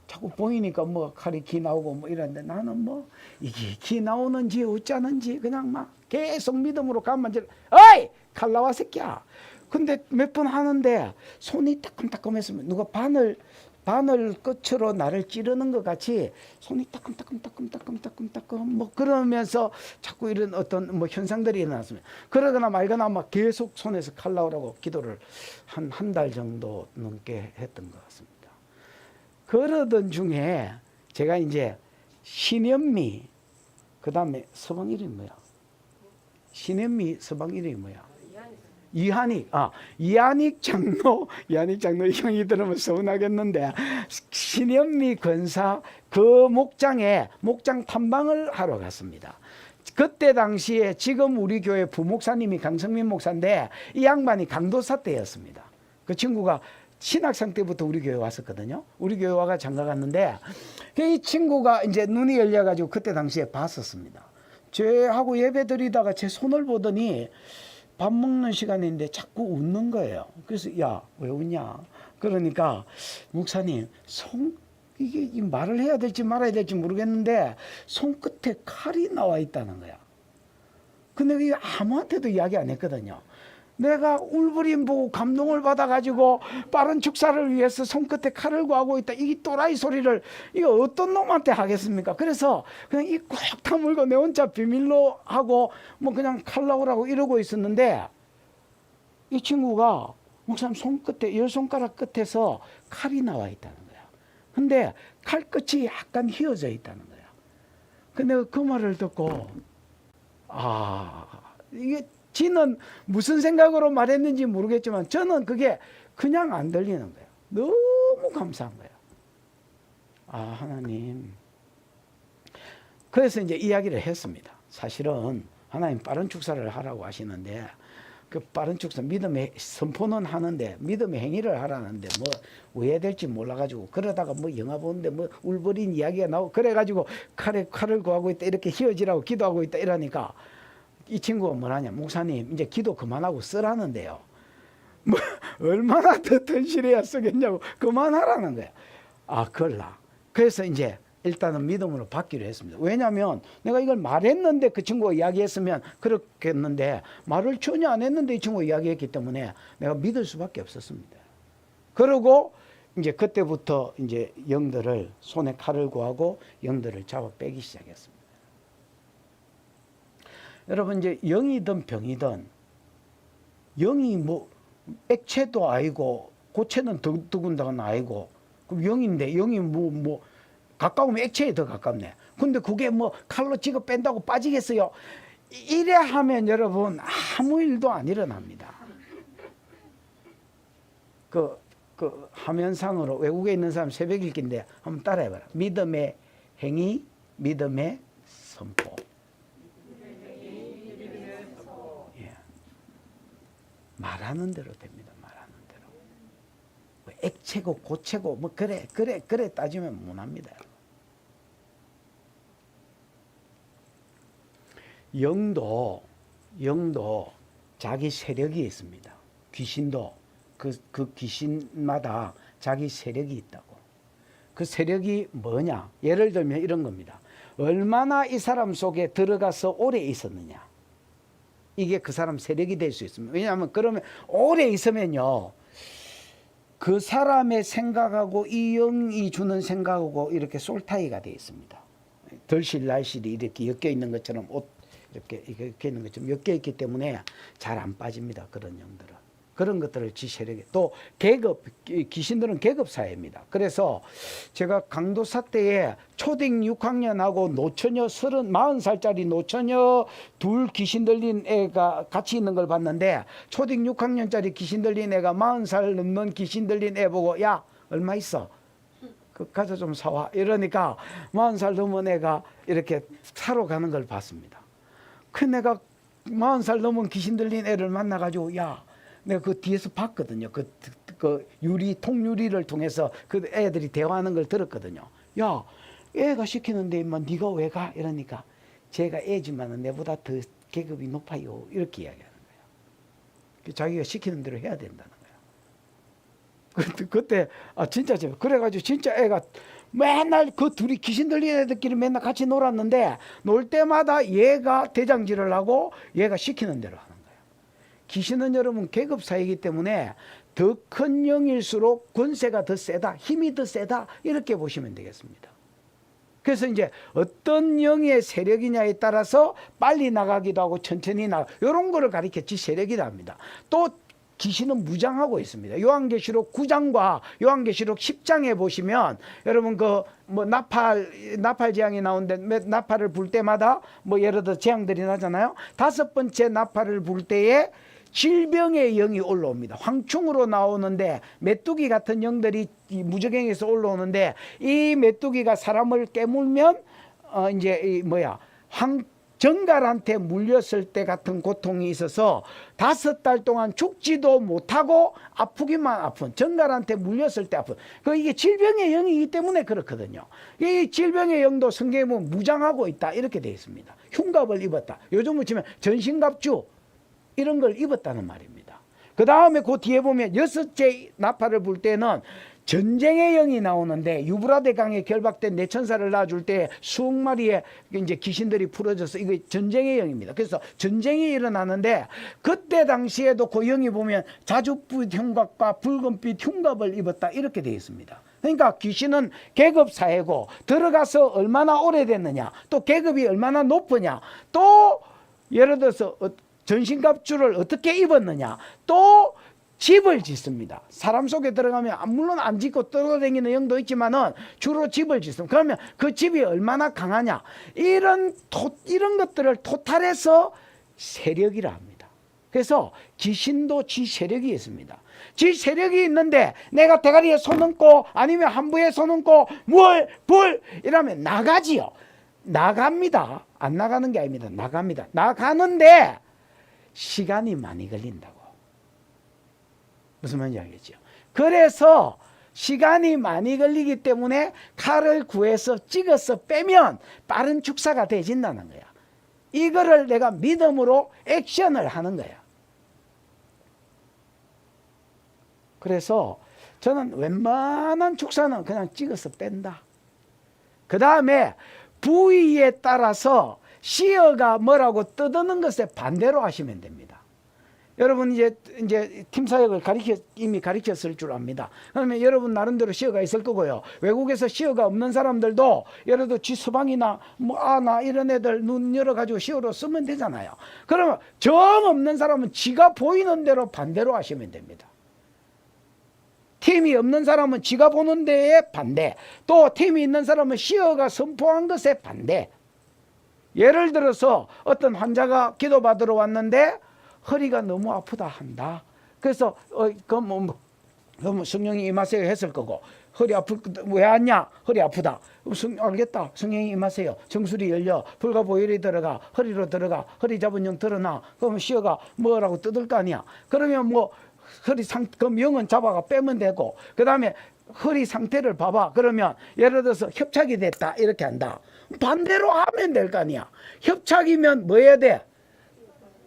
Speaker 1: 자꾸 보이니까 뭐 칼이 기 나오고 뭐 이러는데, 나는 뭐 이게 기 나오는지 어쩌는지 그냥 막 계속 믿음으로 가만 질. 어이, 칼 나와 새끼야. 근데 몇 번 하는데 손이 따끔따끔했으면, 누가 바늘 끝으로 나를 찌르는 것 같이 손이 따끔따끔 뭐 그러면서 자꾸 이런 어떤 뭐 현상들이 일어났습니다. 그러거나 말거나 막 계속 손에서 칼 나오라고 기도를 한 달 정도 넘게 했던 것 같습니다. 그러던 중에 제가 이제 신현미, 그 다음에 서방 이름이 뭐야? 신현미 서방 이름이 뭐야? 이한익 장로 형이 들으면 서운하겠는데, 신현미 권사 그 목장 탐방을 하러 갔습니다. 그때 당시에 지금 우리 교회 부목사님이 강성민 목사인데, 이 양반이 강도사 때였습니다. 그 친구가 신학생 때부터 우리 교회 왔었거든요. 우리 교회 와가 장가 갔는데, 이 친구가 이제 눈이 열려가지고 그때 당시에 봤었습니다. 저하고 예배 드리다가 제 손을 보더니 밥 먹는 시간인데 자꾸 웃는 거예요. 그래서, 야, 왜 웃냐? 그러니까, 목사님, 이게 말을 해야 될지 말아야 될지 모르겠는데 손끝에 칼이 나와 있다는 거야. 근데 이게 아무한테도 이야기 안 했거든요. 내가 울부림 보고 감동을 받아가지고 빠른 축사를 위해서 손끝에 칼을 구하고 있다, 이 또라이 소리를 이거 어떤 놈한테 하겠습니까? 그래서 그냥 이 꼭 다물고 내 혼자 비밀로 하고 뭐 그냥 칼 나오라고 이러고 있었는데, 이 친구가 목사님 손끝에, 열 손가락 끝에서 칼이 나와 있다는 거야. 근데 칼 끝이 약간 휘어져 있다는 거야. 근데 그 말을 듣고, 이게 지는 무슨 생각으로 말했는지 모르겠지만 저는 그게 그냥 안 들리는 거예요. 너무 감사한 거예요. 하나님. 그래서 이제 이야기를 했습니다. 사실은 하나님 빠른 축사를 하라고 하시는데, 그 빠른 축사 믿음의 선포는 하는데 믿음의 행위를 하라는데 뭐 왜 될지 몰라가지고, 그러다가 뭐 영화 보는데 뭐 울버린 이야기가 나오고 그래가지고 칼을 구하고 있다, 이렇게 휘어지라고 기도하고 있다 이러니까, 이 친구가 뭐라냐, 목사님 이제 기도 그만하고 쓰라는데요. 뭐 얼마나 더 튼실해야 쓰겠냐고, 그만하라는 거야. 그럴라. 그래서 이제 일단은 믿음으로 받기로 했습니다. 왜냐하면 내가 이걸 말했는데 그 친구가 이야기했으면 그렇겠는데 말을 전혀 안 했는데 이 친구가 이야기했기 때문에 내가 믿을 수밖에 없었습니다. 그리고 이제 그때부터 이제 영들을 손에 칼을 구하고 영들을 잡아 빼기 시작했습니다. 여러분 이제 영이든 병이든 영이 뭐 액체도 아니고 고체는 더군다나 아니고 그럼 영인데 영이 뭐 가까우면 액체에 더 가깝네. 근데 그게 뭐 칼로 찍어 뺀다고 빠지겠어요? 이래 하면 여러분 아무 일도 안 일어납니다. 그 화면상으로 외국에 있는 사람 새벽 읽기인데 한번 따라해봐라. 믿음의 행위, 믿음의 선포. 예. 말하는 대로 됩니다. 말하는 대로. 뭐 액체고 고체고 뭐 그래 따지면 못합니다. 영도 자기 세력이 있습니다. 귀신도 그 귀신마다 자기 세력이 있다고. 그 세력이 뭐냐? 예를 들면 이런 겁니다. 얼마나 이 사람 속에 들어가서 오래 있었느냐. 이게 그 사람 세력이 될 수 있습니다. 왜냐하면 그러면 오래 있으면요. 그 사람의 생각하고 이 영이 주는 생각하고 이렇게 솔타이가 되어 있습니다. 덜실 날실이 이렇게 엮여 있는 것처럼 옷 이렇게 엮여 있는 것처럼 엮여 있기 때문에 잘 안 빠집니다. 그런 영들은. 그런 것들을 지 세력에 또 계급 귀신들은 계급 사회입니다. 그래서 제가 강도사 때에 초딩 6학년하고 노처녀 40살짜리 노처녀 둘 귀신 들린 애가 같이 있는 걸 봤는데 초딩 6학년짜리 귀신 들린 애가 40살 넘는 귀신 들린 애 보고 야 얼마 있어? 그 가서 좀 사와 이러니까 40살 넘은 애가 이렇게 사러 가는 걸 봤습니다. 그 내가 40살 넘은 귀신 들린 애를 만나가지고 야 내가 그 뒤에서 봤거든요. 그 통유리를 통해서 그 애들이 대화하는 걸 들었거든요. 야, 애가 시키는데 임마 네가 왜 가? 이러니까 제가 애지만은 내보다 더 계급이 높아요. 이렇게 이야기하는 거예요. 자기가 시키는 대로 해야 된다는 거예요. 그때 진짜 제가 그래가지고 진짜 애가 맨날 그 둘이 귀신 들린 애들끼리 맨날 같이 놀았는데 놀 때마다 얘가 대장질을 하고 얘가 시키는 대로 하는 거예요. 귀신은 여러분 계급 사이이기 때문에 더 큰 영일수록 권세가 더 세다, 힘이 더 세다 이렇게 보시면 되겠습니다. 그래서 이제 어떤 영의 세력이냐에 따라서 빨리 나가기도 하고 천천히 나가 이런 거를 가리켰지 세력이라 합니다. 또 귀신은 무장하고 있습니다. 요한계시록 9장과 요한계시록 10장에 보시면 여러분 그 뭐 나팔 재앙이 나오는데 나팔을 불 때마다 뭐 예를 들어 재앙들이 나잖아요. 5번째 나팔을 불 때에 질병의 영이 올라옵니다. 황충으로 나오는데 메뚜기 같은 영들이 무저갱에서 올라오는데 이 메뚜기가 사람을 깨물면 이제 정갈한테 물렸을 때 같은 고통이 있어서 5달 동안 죽지도 못하고 아프기만 아픈 정갈한테 물렸을 때 아픈 이게 질병의 영이기 때문에 그렇거든요. 이 질병의 영도 성경에 보면 무장하고 있다 이렇게 되어 있습니다. 흉갑을 입었다. 요즘으로 치면 전신갑주 이런 걸 입었다는 말입니다. 그 다음에 그 뒤에 보면 6째 나팔을 불 때는 전쟁의 영이 나오는데 유브라데 강에 결박된 내천사를 놔줄 때 수억 마리의 이제 귀신들이 풀어져서 이거 전쟁의 영입니다. 그래서 전쟁이 일어나는데 그때 당시에도 그 영이 보면 자줏빛 흉곽과 붉은빛 흉갑을 입었다 이렇게 되어 있습니다. 그러니까 귀신은 계급 사회고 들어가서 얼마나 오래됐느냐 또 계급이 얼마나 높으냐 또 예를 들어서 전신갑주를 어떻게 입었느냐 또 집을 짓습니다. 사람 속에 들어가면 물론 안 짓고 떠다니는 영도 있지만은 주로 집을 짓습니다. 그러면 그 집이 얼마나 강하냐 이런 것들을 토탈해서 세력이라 합니다. 그래서 귀신도 지 세력이 있습니다. 지 세력이 있는데 내가 대가리에 손 얹고 아니면 한부에 손 얹고 불 이러면 나가지요. 나갑니다. 안 나가는 게 아닙니다. 나갑니다. 나가는데 시간이 많이 걸린다고. 무슨 말인지 알겠죠? 그래서 시간이 많이 걸리기 때문에 칼을 구해서 찍어서 빼면 빠른 축사가 되진다는 거야. 이거를 내가 믿음으로 액션을 하는 거야. 그래서 저는 웬만한 축사는 그냥 찍어서 뺀다. 그 다음에 부위에 따라서 시어가 뭐라고 떠드는 것에 반대로 하시면 됩니다. 여러분 이제 팀 사역을 이미 가르쳤을 줄 압니다. 그러면 여러분 나름대로 시어가 있을 거고요. 외국에서 시어가 없는 사람들도 예를 들어 지 서방이나 뭐 아나 이런 애들 눈 열어가지고 시어로 쓰면 되잖아요. 그러면 정 없는 사람은 지가 보이는 대로 반대로 하시면 됩니다. 팀이 없는 사람은 지가 보는 데에 반대, 또 팀이 있는 사람은 시어가 선포한 것에 반대. 예를 들어서 어떤 환자가 기도받으러 왔는데 허리가 너무 아프다 한다. 그래서 그럼 성령이 임하세요 했을 거고, 허리 아플 왜 왔냐? 허리 아프다. 알겠다. 성령이 임하세요. 정수리 열려. 불과 보혈이 들어가. 허리로 들어가. 허리 잡은 영 드러나. 그러면 시어가 뭐라고 뜯을 거 아니야. 그러면 뭐 그럼 영은 잡아가 빼면 되고, 그 다음에 허리 상태를 봐봐. 그러면 예를 들어서 협착이 됐다 이렇게 한다. 반대로 하면 될 거 아니야. 협착이면 뭐 해야 돼?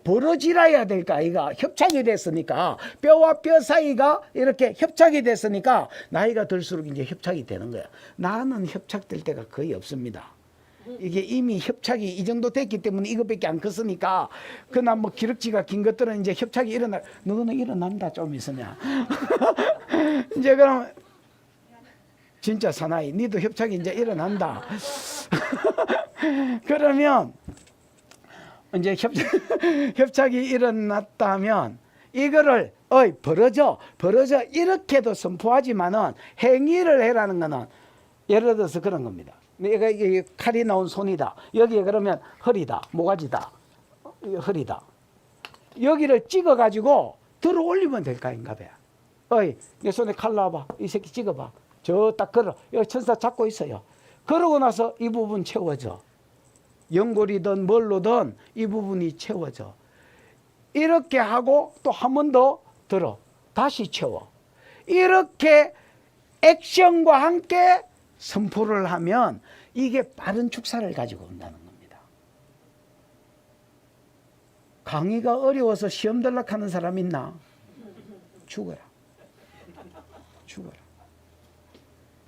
Speaker 1: 벌어지라야 될 거 아이가. 협착이 됐으니까, 뼈와 뼈 사이가 이렇게 협착이 됐으니까 나이가 들수록 이제 협착이 되는 거야. 나는 협착될 때가 거의 없습니다. 이게 이미 협착이 이 정도 됐기 때문에 이것밖에 안 컸으니까, 그나 뭐 기럭지가 긴 것들은 이제 협착이 너는 일어난다 좀 있으면. 이제 그럼 진짜 사나이 니도 협착이 이제 일어난다. 그러면 이제 협착이 일어났다면 이거를 벌어져 이렇게도 선포하지만은 행위를 해라는 거는 예를 들어서 그런 겁니다. 내가 이게 칼이 나온 손이다. 여기에 그러면 허리다, 모가지다, 허리다. 여기를 찍어 가지고 들어 올리면 될 거 아닌가 봐. 내 손에 칼 놔봐. 이 새끼 찍어봐. 저 딱 걸어. 여기 천사 잡고 있어요. 그러고 나서 이 부분 채워져. 연골이든 뭘로든 이 부분이 채워져. 이렇게 하고 또 한 번 더 들어. 다시 채워. 이렇게 액션과 함께 선포를 하면 이게 빠른 축사를 가지고 온다는 겁니다. 강의가 어려워서 시험 들락하는 사람 있나? 죽어라. 죽어라.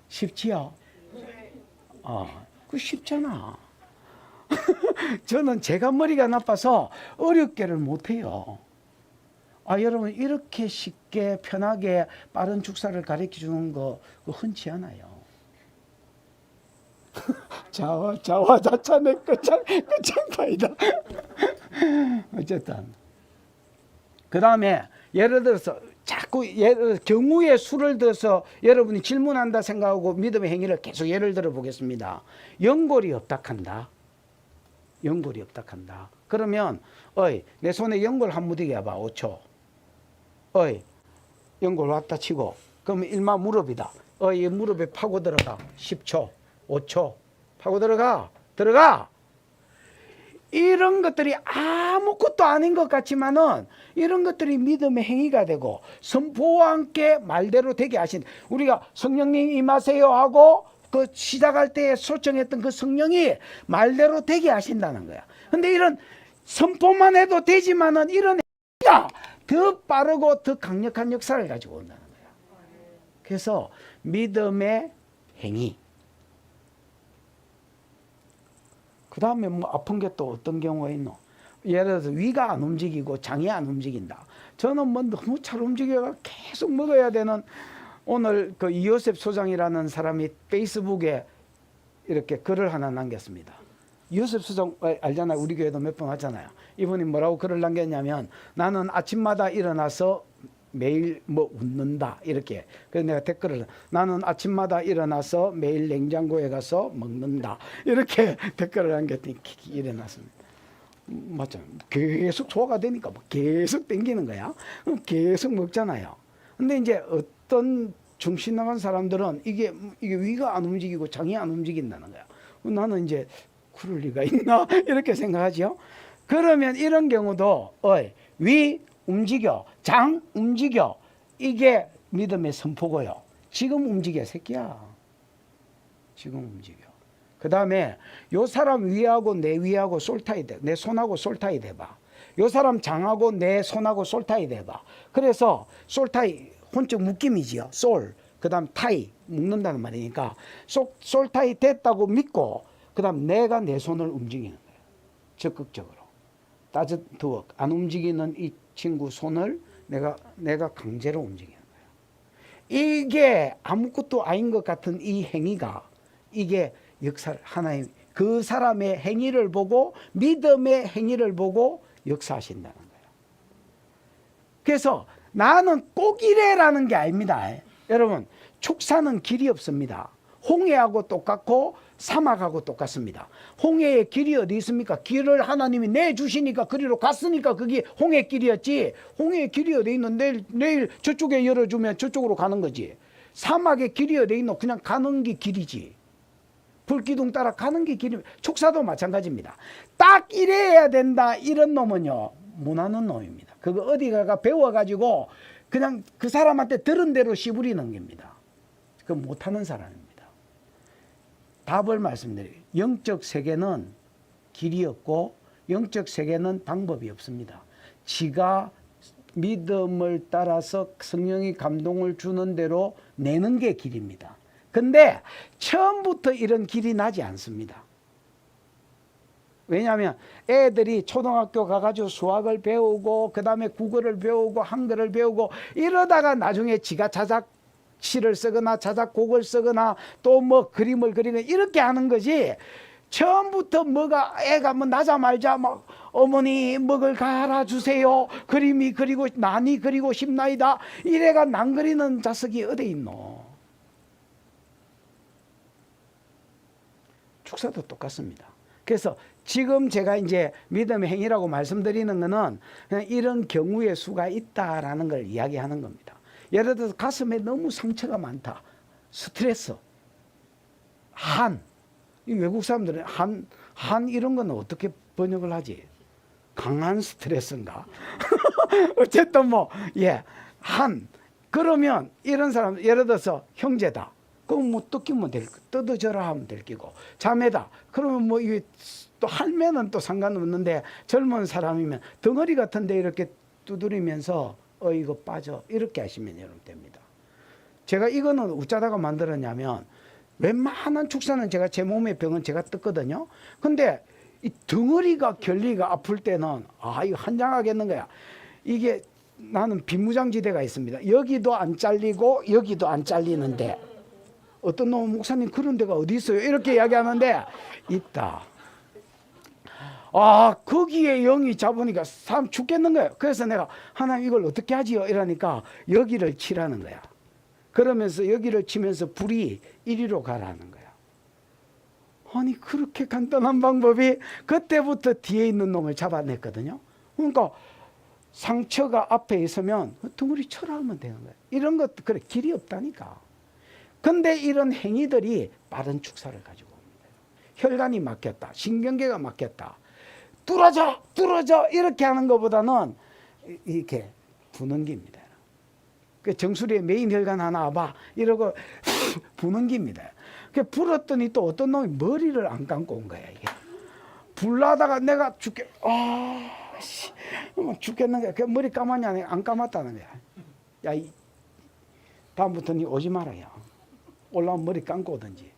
Speaker 1: 쉽지요? 그 쉽잖아. 저는 제가 머리가 나빠서 어렵게를 못해요. 여러분 이렇게 쉽게 편하게 빠른 축사를 가르쳐 주는 거 흔치 않아요. 자화자찬의 끝장파이다. 어쨌든 그 다음에 예를 들어서 자꾸 경우의 수를 들어서 여러분이 질문한다 생각하고 믿음의 행위를 계속 예를 들어 보겠습니다. 연골이 없다 한다. 연골이 없다 한다. 그러면 내 손에 연골 한 무더기 해봐. 5초. 연골 왔다 치고, 그러면 일마 무릎이다. 이 무릎에 파고 들어가. 10초. 5초. 파고 들어가. 이런 것들이 아무것도 아닌 것 같지만은 이런 것들이 믿음의 행위가 되고 선포와 함께 말대로 되게 하신, 우리가 성령님 임하세요 하고 그 시작할 때 소청했던 그 성령이 말대로 되게 하신다는 거야. 근데 이런 선포만 해도 되지만은 이런 행위가 더 빠르고 더 강력한 역사를 가지고 온다는 거야. 그래서 믿음의 행위. 그 다음에 뭐 아픈 게 또 어떤 경우가 있노? 예를 들어서 위가 안 움직이고 장이 안 움직인다. 저는 뭐 너무 잘 움직여가 계속 먹어야 되는, 오늘 그 이요셉 소장이라는 사람이 페이스북에 이렇게 글을 하나 남겼습니다. 이요셉 소장 알잖아요. 우리 교회도 몇 번 왔잖아요. 이분이 뭐라고 글을 남겼냐면, 나는 아침마다 일어나서 매일 뭐 웃는다 이렇게. 그래서 내가 댓글을, 나는 아침마다 일어나서 매일 냉장고에 가서 먹는다 이렇게 댓글을 남겼더니 일어났습니다. 맞죠? 계속 소화가 되니까 뭐 계속 땡기는 거야. 계속 먹잖아요. 근데 이제 어떤 정신 나간 사람들은 이게 위가 안 움직이고 장이 안 움직인다는 거야. 나는 이제 그럴 리가 있나 이렇게 생각하죠. 그러면 이런 경우도 위 움직여, 장 움직여, 이게 믿음의 선포고요. 지금 움직여 새끼야. 지금 움직여. 그 다음에 요 사람 위하고 내 위하고 솔타이 돼. 내 손하고 솔타이 돼봐. 요 사람 장하고 내 손하고 솔타이 돼봐. 그래서 솔타이 혼적 묶임이지요. 솔. 그 다음 타이, 묶는다는 말이니까 솔타이 됐다고 믿고 그 다음 내가 내 손을 움직이는 거예요. 적극적으로. doesn't work. 안 움직이는 이 친구 손을 내가 강제로 움직이는 거예요. 이게 아무것도 아닌 것 같은 이 행위가 이게 역사를 하나님 그 사람의 행위를 보고 믿음의 행위를 보고 역사하신다는 거예요. 그래서 나는 꼭 이래라는 게 아닙니다. 여러분 축사는 길이 없습니다. 홍해하고 똑같고 사막하고 똑같습니다. 홍해의 길이 어디 있습니까? 길을 하나님이 내주시니까 그리로 갔으니까 그게 홍해 길이었지. 홍해의 길이 어디 있는데 내일 저쪽에 열어주면 저쪽으로 가는 거지. 사막의 길이 어디 있노? 그냥 가는 게 길이지. 불기둥 따라 가는 게 길입니다. 축사도 마찬가지입니다. 딱 이래야 된다 이런 놈은요 못하는 놈입니다. 그거 어디 가가 배워가지고 그냥 그 사람한테 들은 대로 씨부리는 겁니다. 그 못하는 사람입니다. 답을 말씀드려요. 영적 세계는 길이 없고 영적 세계는 방법이 없습니다. 지가 믿음을 따라서 성령이 감동을 주는 대로 내는 게 길입니다. 근데 처음부터 이런 길이 나지 않습니다. 왜냐하면 애들이 초등학교 가가지고 수학을 배우고 그 다음에 국어를 배우고 한글을 배우고 이러다가 나중에 지가 자작시를 쓰거나 자작곡을 쓰거나 또 뭐 그림을 그리거나 이렇게 하는 거지. 처음부터 뭐가 애가 뭐 나자말자 막 어머니 먹을 갈아주세요. 그림이 그리고 난이 그리고 싶나이다. 이래가 난 그리는 자석이 어디 있노. 축사도 똑같습니다. 그래서 지금 제가 이제 믿음의 행위라고 말씀드리는 것은 그냥 이런 경우의 수가 있다라는 걸 이야기하는 겁니다. 예를 들어서 가슴에 너무 상처가 많다. 스트레스. 이 외국 사람들은 한 이런 거는 어떻게 번역을 하지? 강한 스트레스인가? 어쨌든 그러면 이런 사람, 예를 들어서 형제다. 그럼 뭐 뜯기면 뜯어져라 하면 될 끼고, 자매다. 그러면 뭐 이게 또 할매는 또 상관없는데 젊은 사람이면 덩어리 같은데 이렇게 두드리면서 이거 빠져. 이렇게 하시면 여러분 됩니다. 제가 이거는 어쩌다가 만들었냐면 웬만한 축사는 제가 제 몸의 병은 제가 뜯거든요. 근데 이 덩어리가 결리가 아플 때는 이거 한장하겠는 거야. 이게 나는 비무장지대가 있습니다. 여기도 안 잘리고 여기도 안 잘리는데 어떤 놈 목사님 그런 데가 어디 있어요? 이렇게 이야기하는데 있다. 거기에 영이 잡으니까 사람 죽겠는 거예요. 그래서 내가 하나님 이걸 어떻게 하지요? 이러니까 여기를 치라는 거야. 그러면서 여기를 치면서 불이 이리로 가라는 거야. 아니 그렇게 간단한 방법이 그때부터 뒤에 있는 놈을 잡아냈거든요. 그러니까 상처가 앞에 있으면 덩어리 쳐라 하면 되는 거예요. 이런 것도 그래 길이 없다니까. 근데 이런 행위들이 빠른 축사를 가지고 옵니다. 혈관이 막혔다. 신경계가 막혔다. 뚫어져 이렇게 하는 것보다는 이렇게 부는 겁니다. 그 정수리에 메인 혈관 하나 와봐 이러고 부는 겁니다. 그 불었더니 또 어떤 놈이 머리를 안 감고 온 거야. 이게 불나다가 내가 죽겠는 거야. 그 머리 감았냐 안 감았다는 거야. 야, 다음부터는 오지 말아요. 올라온 머리 감고 오든지.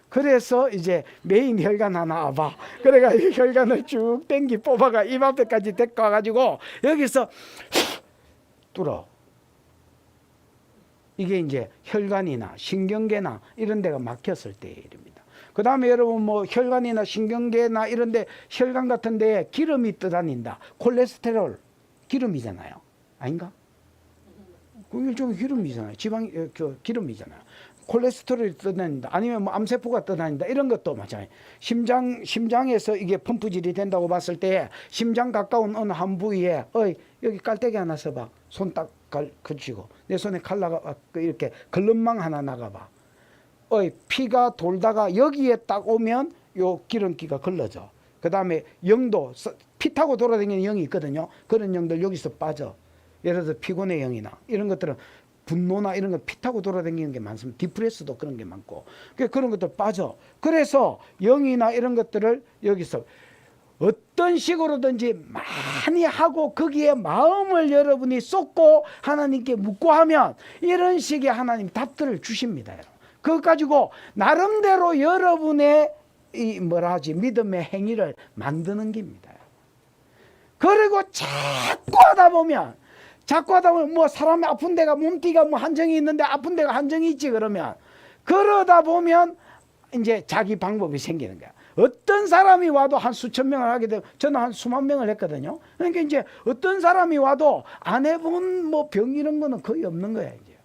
Speaker 1: 그래서 이제 메인 혈관 하나 와봐. 그래가 이 혈관을 쭉 뽑아가 입 앞에까지 데리고 와가지고 여기서 뚫어. 이게 이제 혈관이나 신경계나 이런 데가 막혔을 때의 일입니다. 그 다음에 여러분 뭐 혈관이나 신경계나 이런 데 혈관 같은 데에 기름이 떠다닌다. 콜레스테롤 기름이잖아요. 아닌가? 그 일종의 기름이잖아요. 기름이잖아요. 콜레스테롤이 떠다닌다. 아니면 뭐 암세포가 떠다닌다. 이런 것도 마찬가지. 심장에서 이게 펌프질이 된다고 봤을 때 심장 가까운 어느 한 부위에 여기 깔때기 하나 써봐. 손 딱 걸치고 내 손에 칼 나가 이렇게 걸름망 하나 나가봐. 피가 돌다가 여기에 딱 오면 요 기름기가 걸러져. 그 다음에 영도 피 타고 돌아다니는 영이 있거든요. 그런 영들 여기서 빠져. 예를 들어 피곤의 영이나 이런 것들은 분노나 이런 거 피 타고 돌아다니는 게 많습니다. 디프레스도 그런 게 많고 그런 것들 빠져. 그래서 영이나 이런 것들을 여기서 어떤 식으로든지 많이 하고 거기에 마음을 여러분이 쏟고 하나님께 묻고 하면 이런 식의 하나님 답들을 주십니다. 그것 가지고 나름대로 여러분의 이 뭐라 하지 믿음의 행위를 만드는 겁니다. 그리고 자꾸 하다 보면 뭐 사람이 아픈 데가 몸띠가 뭐 한정이 있는데 아픈 데가 한정이 있지 그러면 그러다 보면 이제 자기 방법이 생기는 거야. 어떤 사람이 와도 한 수천 명을 하게 되면 저는 한 수만 명을 했거든요. 그러니까 이제 어떤 사람이 와도 안 해본 뭐 병 이런 거는 거의 없는 거야 이제.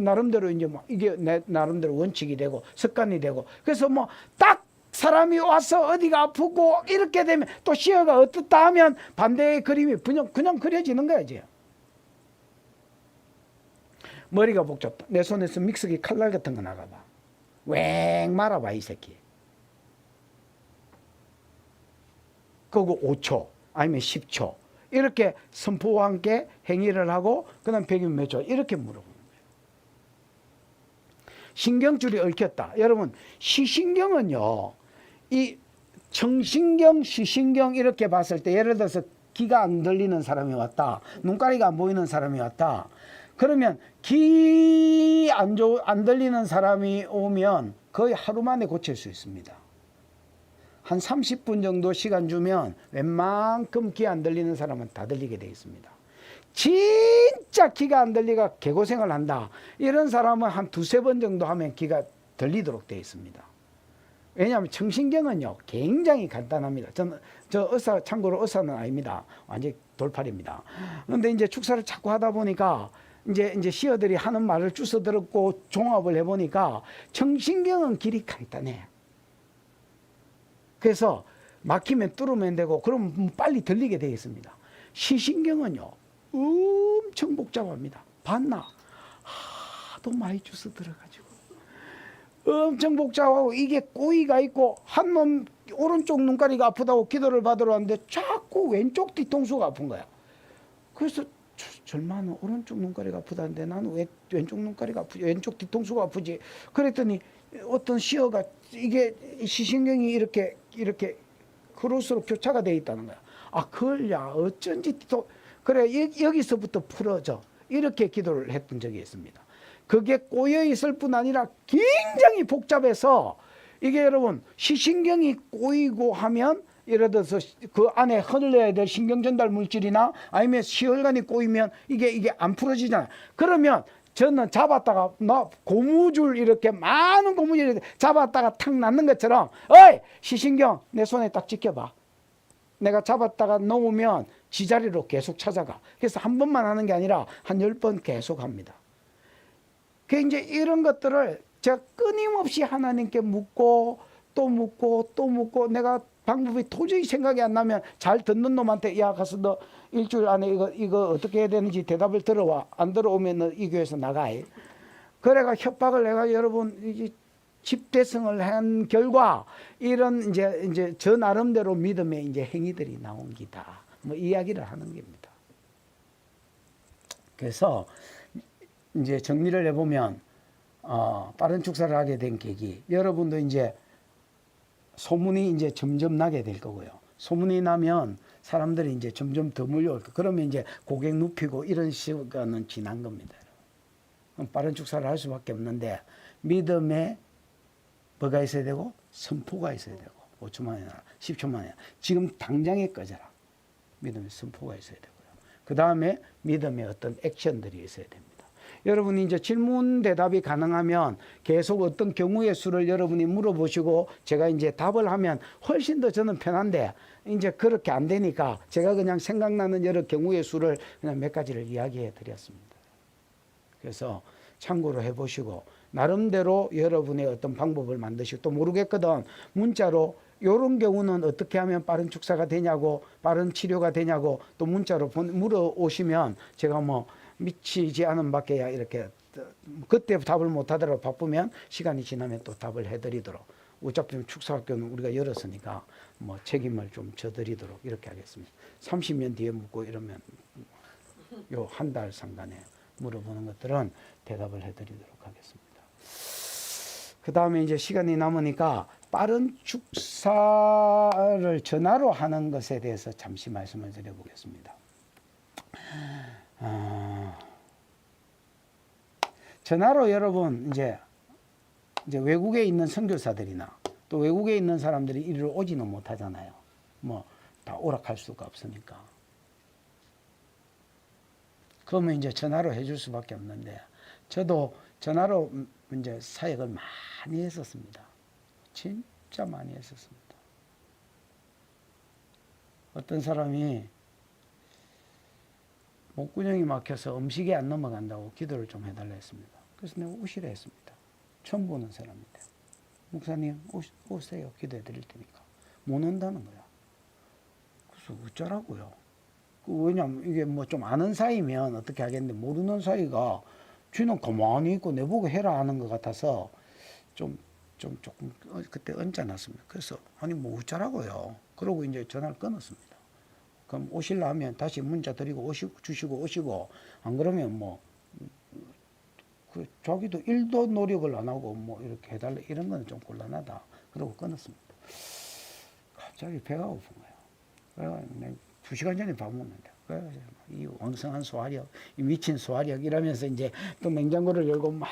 Speaker 1: 나름대로 이제 뭐 이게 내 나름대로 원칙이 되고 습관이 되고 그래서 뭐 딱 사람이 와서 어디가 아프고 이렇게 되면 또 시어가 어떻다 하면 반대의 그림이 그냥 그려지는 거야 이제. 머리가 복잡다. 내 손에서 믹서기 칼날 같은 거 나가봐. 웽 말아봐 이 새끼. 그거 5초 아니면 10초 이렇게 선포와 함께 행위를 하고 그 다음 100이면 몇 초 이렇게 물어보는 거예요. 신경줄이 얽혔다. 여러분 시신경은요 이 청신경 시신경 이렇게 봤을 때 예를 들어서 귀가 안 들리는 사람이 왔다. 눈가리가 안 보이는 사람이 왔다. 그러면 귀 안 들리는 사람이 오면 거의 하루 만에 고칠 수 있습니다. 한 30분 정도 시간 주면 웬만큼 귀 안 들리는 사람은 다 들리게 되어 있습니다. 진짜 귀가 안 들리가 개고생을 한다. 이런 사람은 한 두세 번 정도 하면 귀가 들리도록 되어 있습니다. 왜냐하면 청신경은요 굉장히 간단합니다. 저 의사 참고로 의사는 아닙니다. 완전히 돌팔입니다. 그런데 이제 축사를 자꾸 하다 보니까 이제 시어들이 하는 말을 주워 들었고 종합을 해보니까 청신경은 길이 간단해. 그래서 막히면 뚫으면 되고 그럼 빨리 들리게 되어 있습니다. 시신경은요 엄청 복잡합니다. 봤나? 하도 많이 주워 들어가지고 엄청 복잡하고 이게 꼬이가 있고 한 놈 오른쪽 눈가리가 아프다고 기도를 받으러 왔는데 자꾸 왼쪽 뒤통수가 아픈 거야. 그래서 절마는 오른쪽 눈가리가 아프다는데 나는 왜 왼쪽 눈가리가 아프지? 왼쪽 뒤통수가 아프지? 그랬더니 어떤 시어가 이게 시신경이 이렇게 크로스로 교차가 되어 있다는 거야. 아, 그걸야 어쩐지 또 그래 여기서부터 풀어져. 이렇게 기도를 했던 적이 있습니다. 그게 꼬여 있을 뿐 아니라 굉장히 복잡해서 이게 여러분 시신경이 꼬이고 하면 예를 들어서 그 안에 흘러야 될 신경 전달 물질이나 아니면 시혈관이 꼬이면 이게 안 풀어지잖아요. 그러면 저는 잡았다가 고무줄 이렇게 많은 고무줄 잡았다가 탁 놨는 것처럼 어이 시신경 내 손에 딱 지켜봐. 내가 잡았다가 놓으면 지자리로 계속 찾아가. 그래서 한 번만 하는 게 아니라 한 10번 계속 합니다. 그 이제 이런 것들을 제가 끊임없이 하나님께 묻고 또 묻고 또 묻고 내가 방법이 도저히 생각이 안 나면 잘 듣는 놈한테 야 가서 너 일주일 안에 이거 어떻게 해야 되는지 대답을 들어와. 안 들어오면 너 이 교회에서 나가. 그래가 협박을 내가 여러분 이제 집대성을 한 결과 이런 이제 저 나름대로 믿음의 이제 행위들이 나온 기다. 뭐 이야기를 하는 겁니다. 그래서 이제 정리를 해보면 빠른 축사를 하게 된 계기. 여러분도 이제 소문이 이제 점점 나게 될 거고요. 소문이 나면 사람들이 이제 점점 더 몰려올 거예요. 그러면 이제 고객 눕히고 이런 시간은 지난 겁니다. 그럼 빠른 축사를 할 수밖에 없는데 믿음에 뭐가 있어야 되고 선포가 있어야 되고 5초 만에 10초 만에 지금 당장에 꺼져라. 믿음의 선포가 있어야 되고요. 그 다음에 믿음의 어떤 액션들이 있어야 됩니다. 여러분이 이제 질문 대답이 가능하면 계속 어떤 경우의 수를 여러분이 물어보시고 제가 이제 답을 하면 훨씬 더 저는 편한데 이제 그렇게 안 되니까 제가 그냥 생각나는 여러 경우의 수를 그냥 몇 가지를 이야기해 드렸습니다. 그래서 참고로 해보시고 나름대로 여러분의 어떤 방법을 만드시고 또 모르겠거든 문자로 이런 경우는 어떻게 하면 빠른 축사가 되냐고 빠른 치료가 되냐고 또 문자로 물어오시면 제가 뭐 미치지 않은 밖에야 이렇게 그때 답을 못 하더라도 바쁘면 시간이 지나면 또 답을 해드리도록 어차피 축사학교는 우리가 열었으니까 뭐 책임을 좀 져드리도록 이렇게 하겠습니다. 30년 뒤에 묻고 이러면 요 한 달 상간에 물어보는 것들은 대답을 해드리도록 하겠습니다. 그 다음에 이제 시간이 남으니까 빠른 축사를 전화로 하는 것에 대해서 잠시 말씀을 드려보겠습니다. 전화로 여러분 이제 외국에 있는 선교사들이나 또 외국에 있는 사람들이 이리로 오지는 못하잖아요. 뭐 다 오락할 수가 없으니까. 그러면 이제 전화로 해줄 수밖에 없는데, 저도 전화로 이제 사역을 많이 했었습니다. 진짜 많이 했었습니다. 어떤 사람이 목구멍이 막혀서 음식이 안 넘어간다고 기도를 좀 해달라 했습니다. 그래서 내가 오시라 했습니다. 처음 보는 사람인데, 목사님 오세요. 기도해 드릴 테니까. 못 온다는 거야. 그래서 어쩌라고요. 왜냐면 이게 뭐 좀 아는 사이면 어떻게 하겠는데, 모르는 사이가 쥐는 가만히 있고 내보고 해라 하는 것 같아서 조금 그때 언짢았습니다. 그래서 아니 뭐 어쩌라고요. 그러고 이제 전화를 끊었습니다. 그럼 오시려면 다시 문자 드리고 주시고 오시고, 안 그러면 뭐 자기도 일도 노력을 안 하고 뭐 이렇게 해달라 이런 거는 좀 곤란하다. 그러고 끊었습니다. 갑자기 배가 고픈 거예요. 그래서 2시간 전에 밥 먹는데, 이 왕성한 소화력, 이 미친 소화력 이러면서 이제 또 냉장고를 열고 막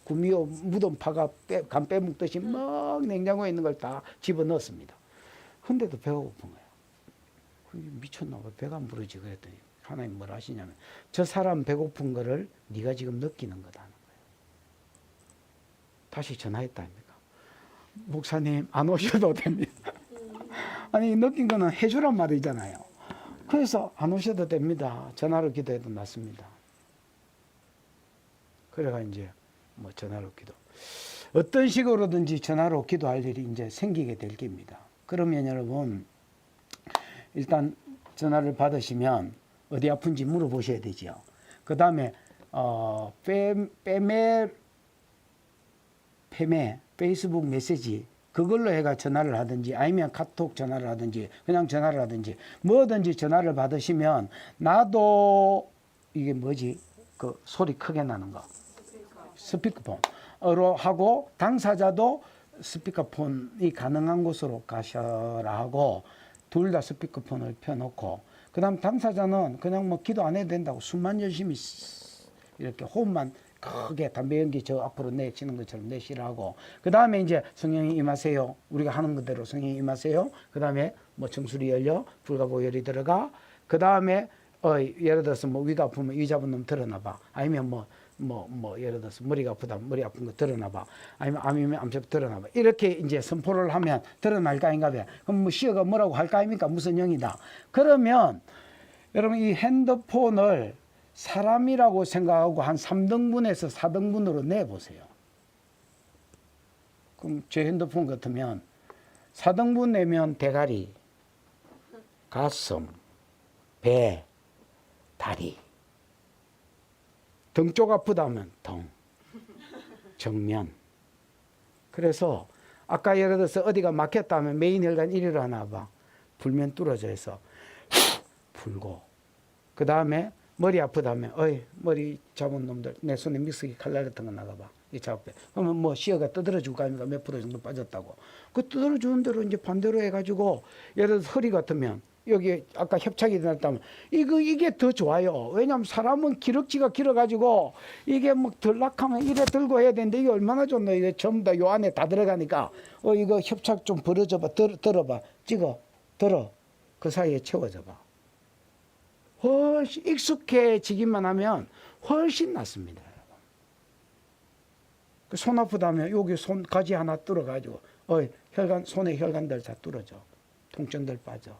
Speaker 1: 구미호 무덤 파가 간 빼먹듯이 막 냉장고에 있는 걸 다 집어넣었습니다. 근데도 배가 고픈 거예요. 미쳤나 봐. 배가 안 부르지. 그랬더니 하나님 뭘 하시냐면, 저 사람 배고픈 거를 네가 지금 느끼는 거다 하는 거예요. 다시 전화했다 아닙니까? 목사님 안 오셔도 됩니다. 아니 느낀 거는 해주란 말이잖아요. 그래서 안 오셔도 됩니다. 전화로 기도해도 낫습니다. 그래가 이제 뭐 전화로 기도. 어떤 식으로든지 전화로 기도할 일이 이제 생기게 될 겁니다. 그러면 여러분, 일단 전화를 받으시면 어디 아픈지 물어보셔야 되죠. 그 다음에 페이스북 메시지 그걸로 해가 전화를 하든지, 아니면 카톡 전화를 하든지, 그냥 전화를 하든지, 뭐든지 전화를 받으시면, 나도 이게 뭐지? 그 소리 크게 나는 거, 스피커폰으로 하고, 당사자도 스피커폰이 가능한 곳으로 가셔라 하고, 둘 다 스피커폰을 펴놓고, 그 다음 당사자는 그냥 뭐 기도 안 해도 된다고 숨만 열심히 이렇게 호흡만 크게 담배 연기 저 앞으로 내치는 것처럼 내쉬라고, 그 다음에 이제 성령이 임하세요. 우리가 하는 그대로 성령이 임하세요. 그 다음에 뭐 정수리 열려 불과 보혈이 들어가. 그 다음에 예를 들어서 뭐 위가 아프면 위 잡은 놈 드러나봐. 아니면 뭐 예를 들어서 머리가 아프다 머리 아픈 거 드러나봐. 아니면 암이면 암세 드러나봐. 이렇게 이제 선포를 하면 드러날까 아닌가 봐. 그럼 뭐 시어가 뭐라고 할까 아닙니까? 무슨 영이다. 그러면 여러분 이 핸드폰을 사람이라고 생각하고 한 3등분에서 4등분으로 내보세요. 그럼 제 핸드폰 같으면 4등분 내면 대가리, 가슴, 배, 다리. 등 쪽 아프다면 등, 정면. 그래서 아까 예를 들어서 어디가 막혔다면 메인 혈관 이리로 하나 봐. 불면 뚫어져 있어. 풀고. 그 다음에 머리 아프다면, 머리 잡은 놈들, 내 손에 믹서기 칼날 같은 거 나가봐. 이 작업해. 그러면 뭐 시어가 떠들어줄 거 아닙니까? 몇 프로 정도 빠졌다고. 그 떠들어주는 대로 이제 반대로 해가지고, 예를 들어서 허리 같으면, 여기 아까 협착이 났다면, 이게 더 좋아요. 왜냐면 사람은 기럭지가 길어가지고, 이게 뭐 들락하면 이래 들고 해야 되는데, 이게 얼마나 좋나. 이게 전부 다 요 안에 다 들어가니까, 이거 협착 좀 벌어줘봐. 들어봐. 들어. 그 사이에 채워줘봐. 훨씬 익숙해지기만 하면 훨씬 낫습니다. 손 아프다면 여기 손 가지 하나 뚫어가지고 손의 혈관들 다 뚫어져. 통증들 빠져.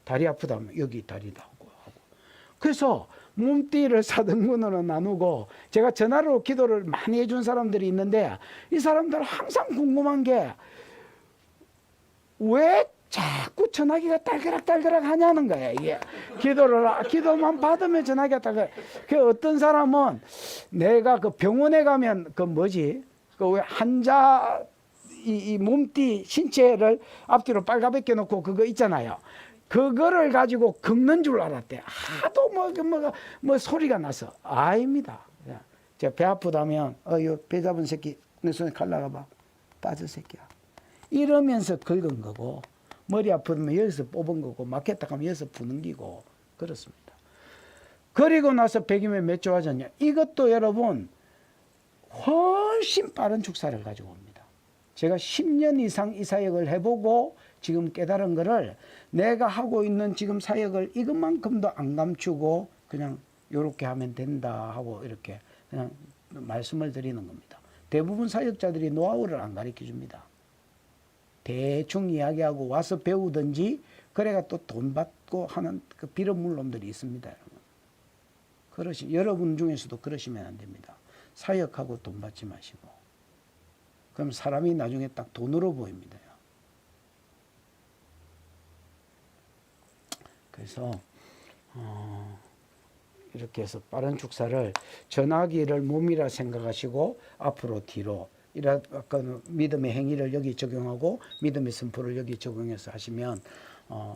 Speaker 1: 다리 아프다면 여기 다리도 하고. 그래서 몸띠를 4등분으로 나누고, 제가 전화로 기도를 많이 해준 사람들이 있는데, 이 사람들 항상 궁금한 게 왜 자꾸 전화기가 딸그락 하냐는 거야. 이게 기도만 받으면 전화기가 딸그락. 그 어떤 사람은 내가 그 병원에 가면 그 뭐지? 그 왜 환자 이 몸띠 신체를 앞뒤로 빨가벗겨 놓고 그거 있잖아요. 그거를 가지고 긁는 줄 알았대. 하도 뭐 소리가 나서. 아닙니다. 제가 배 아프다면 배 잡은 새끼 내 손에 칼 나가봐. 빠져 새끼야. 이러면서 긁은 거고, 머리 아프면 여기서 뽑은 거고, 맞겠다 하면 여기서 부는 기고, 그렇습니다. 그리고 나서 100이면 몇 좋아졌냐? 이것도 여러분 훨씬 빠른 축사를 가지고 옵니다. 제가 10년 이상 이 사역을 해보고 지금 깨달은 거를, 내가 하고 있는 지금 사역을 이것만큼도 안 감추고 그냥 요렇게 하면 된다 하고 이렇게 그냥 말씀을 드리는 겁니다. 대부분 사역자들이 노하우를 안 가르쳐 줍니다. 대충 이야기하고 와서 배우든지, 그래가 또 돈 받고 하는 그 빌어먹을 놈들이 있습니다. 여러분 중에서도 그러시면 안 됩니다. 사역하고 돈 받지 마시고. 그럼 사람이 나중에 딱 돈으로 보입니다. 그래서 이렇게 해서 빠른 축사를 전하기를 몸이라 생각하시고 앞으로 뒤로, 아까 믿음의 행위를 여기 적용하고 믿음의 선포를 여기 적용해서 하시면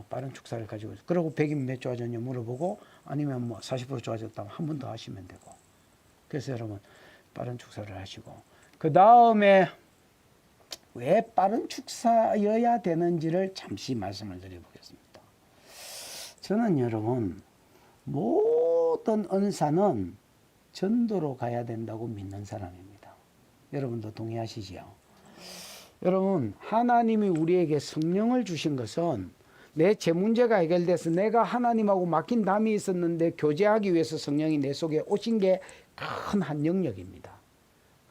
Speaker 1: 빠른 축사를 가지고, 그리고 100이면 몇 좋아졌냐 물어보고, 아니면 뭐 40% 좋아졌다면 한 번 더 하시면 되고. 그래서 여러분 빠른 축사를 하시고, 그 다음에 왜 빠른 축사여야 되는지를 잠시 말씀을 드려보겠습니다. 저는 여러분 모든 은사는 전도로 가야 된다고 믿는 사람입니다. 여러분도 동의하시지요? 여러분, 하나님이 우리에게 성령을 주신 것은 내 제 문제가 해결돼서 내가 하나님하고 맡긴 담이 있었는데 교제하기 위해서 성령이 내 속에 오신 게 큰 한 영역입니다.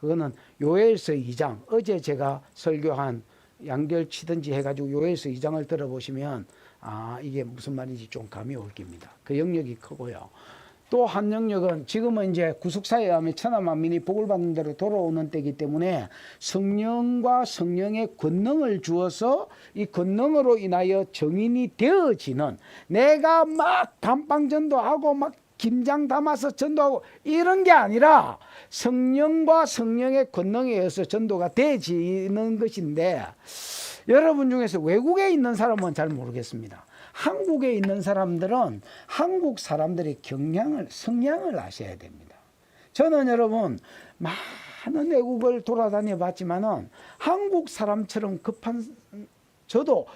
Speaker 1: 그거는 요엘서 2장, 어제 제가 설교한 양결 치든지 해가지고 요엘서 2장을 들어보시면 이게 무슨 말인지 좀 감이 올 겁니다. 그 영역이 크고요. 또 한 영역은 지금은 이제 구속사에 하면 천하만민이 복을 받는 대로 돌아오는 때이기 때문에 성령과 성령의 권능을 주어서 이 권능으로 인하여 정인이 되어지는, 내가 막 감방 전도하고 막 김장 담아서 전도하고 이런 게 아니라 성령과 성령의 권능에 의해서 전도가 되어지는 것인데, 여러분 중에서 외국에 있는 사람은 잘 모르겠습니다. 한국에 있는 사람들은 한국 사람들의 성향을 아셔야 됩니다. 저는 여러분 많은 외국을 돌아다녀 봤지만은 한국 사람처럼 저도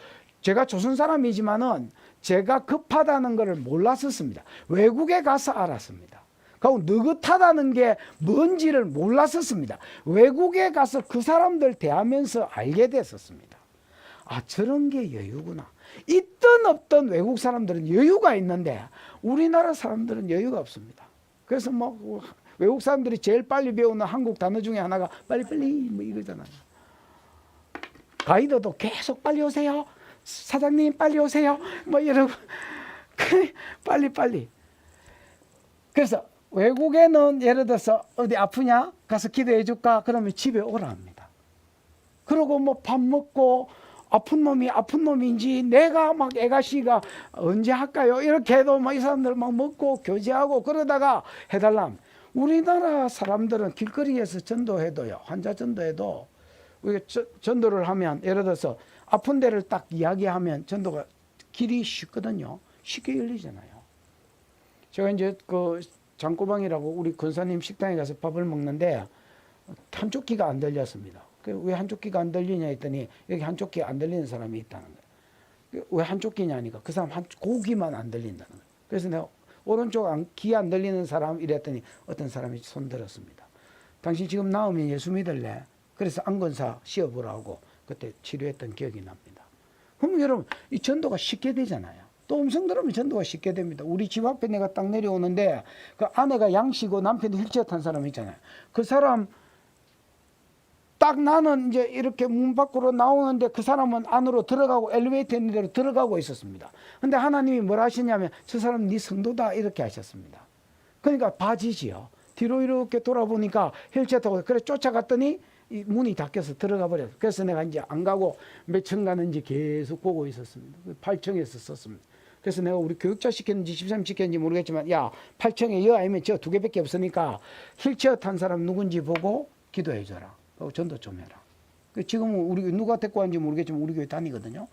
Speaker 1: 제가 조선 사람이지만은 제가 급하다는 것을 몰랐었습니다. 외국에 가서 알았습니다. 그리고 느긋하다는 게 뭔지를 몰랐었습니다. 외국에 가서 그 사람들 대하면서 알게 됐었습니다. 저런 게 여유구나. 있든 없든 외국 사람들은 여유가 있는데 우리나라 사람들은 여유가 없습니다. 그래서 뭐 외국 사람들이 제일 빨리 배우는 한국 단어 중에 하나가 빨리빨리 뭐 이거잖아요. 가이드도 계속 빨리 오세요. 사장님 빨리 오세요. 뭐 이러고 빨리빨리. 그래서 외국에는 예를 들어서 어디 아프냐? 가서 기도해 줄까? 그러면 집에 오라 합니다. 그리고 뭐 밥 먹고 아픈 놈이 아픈 놈인지 내가 막 애가씨가 언제 할까요? 이렇게 해도 막 이 사람들 막 먹고 교제하고 그러다가 해달람. 우리나라 사람들은 길거리에서 전도해도요, 환자 전도해도 우리가 전도를 하면 예를 들어서 아픈 데를 딱 이야기하면 전도가 길이 쉽거든요. 쉽게 열리잖아요. 제가 이제 그 장고방이라고 우리 권사님 식당에 가서 밥을 먹는데 한쪽 귀가 안 들렸습니다. 왜 한쪽 귀가 안 들리냐 했더니 여기 한쪽 귀 안 들리는 사람이 있다는 거예요. 왜 한쪽 귀냐니까 그 사람 고기만 안 들린다는 거예요. 그래서 내가 오른쪽 귀 안 들리는 사람 이랬더니 어떤 사람이 손 들었습니다. 당신 지금 나오면 예수 믿을래? 그래서 안건사 씌워보라고 그때 치료했던 기억이 납니다. 그럼 여러분 이 전도가 쉽게 되잖아요. 또 음성 들으면 전도가 쉽게 됩니다. 우리 집 앞에 내가 딱 내려오는데 그 아내가 양씨고 남편이 휠체어 탄 사람 있잖아요. 그 사람 딱 나는 이제 이렇게 문 밖으로 나오는데 그 사람은 안으로 들어가고 엘리베이터 있는 대로 들어가고 있었습니다. 근데 하나님이 뭐라 하시냐면 저 사람 네 성도다 이렇게 하셨습니다. 그러니까 봐지지요. 뒤로 이렇게 돌아보니까 휠체어 타고 그래 쫓아갔더니 이 문이 닫혀서 들어가 버렸어요. 그래서 내가 이제 안 가고 몇 층 가는지 계속 보고 있었습니다. 8층에서 썼습니다. 그래서 내가 우리 교육자 시켰는지 집사님 시켰는지 모르겠지만 야 8층에 여 아니면 저 2개밖에 없으니까 휠체어 탄 사람 누군지 보고 기도해 줘라. 전도 좀 해라. 지금은 우리 누가 데리고 왔는지 모르겠지만 우리 교회 다니거든요.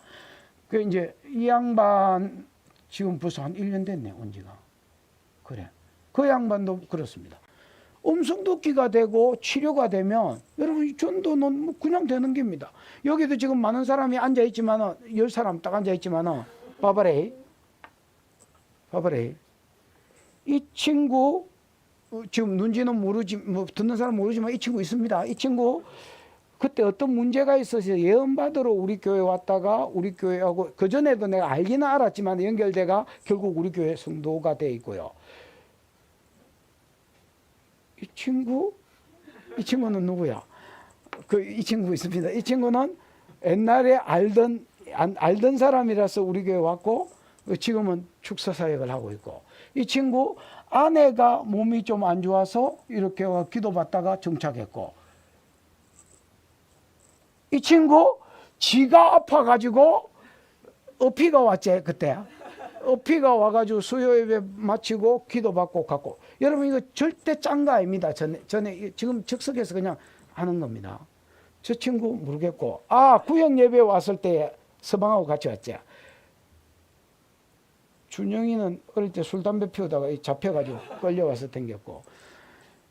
Speaker 1: 그 이제 이 양반 지금 벌써 한 1년 됐네 온 지가. 그래. 그 양반도 그렇습니다. 음성듣기가 되고 치료가 되면 여러분 이 전도는 뭐 그냥 되는 겁니다. 여기도 지금 많은 사람이 앉아있지만은 10사람 딱 앉아있지만은 봐봐래. 이 친구 지금 누군지는 모르지 뭐 듣는 사람 모르지만 이 친구 있습니다. 이 친구 그때 어떤 문제가 있어서 예언받으러 우리 교회 왔다가 우리 교회하고 그전에도 내가 알기는 알았지만 연결돼가 결국 우리 교회 성도가 돼 있고요. 이 친구는 누구야? 이 친구 있습니다. 이 친구는 옛날에 알던 사람이라서 우리 교회 왔고 지금은 축사 사역을 하고 있고, 이 친구 아내가 몸이 좀 안 좋아서 이렇게 기도받다가 정착했고, 이 친구 지가 아파가지고 어피가 왔지. 그때 어피가 와가지고 수요 예배 마치고 기도받고 갔고. 여러분 이거 절대 짠 거 아닙니다. 전에 지금 즉석에서 그냥 하는 겁니다. 저 친구 모르겠고, 구역 예배 왔을 때 서방하고 같이 왔지. 준영이는 어릴 때 술 담배 피우다가 잡혀가지고 끌려와서 댕겼고.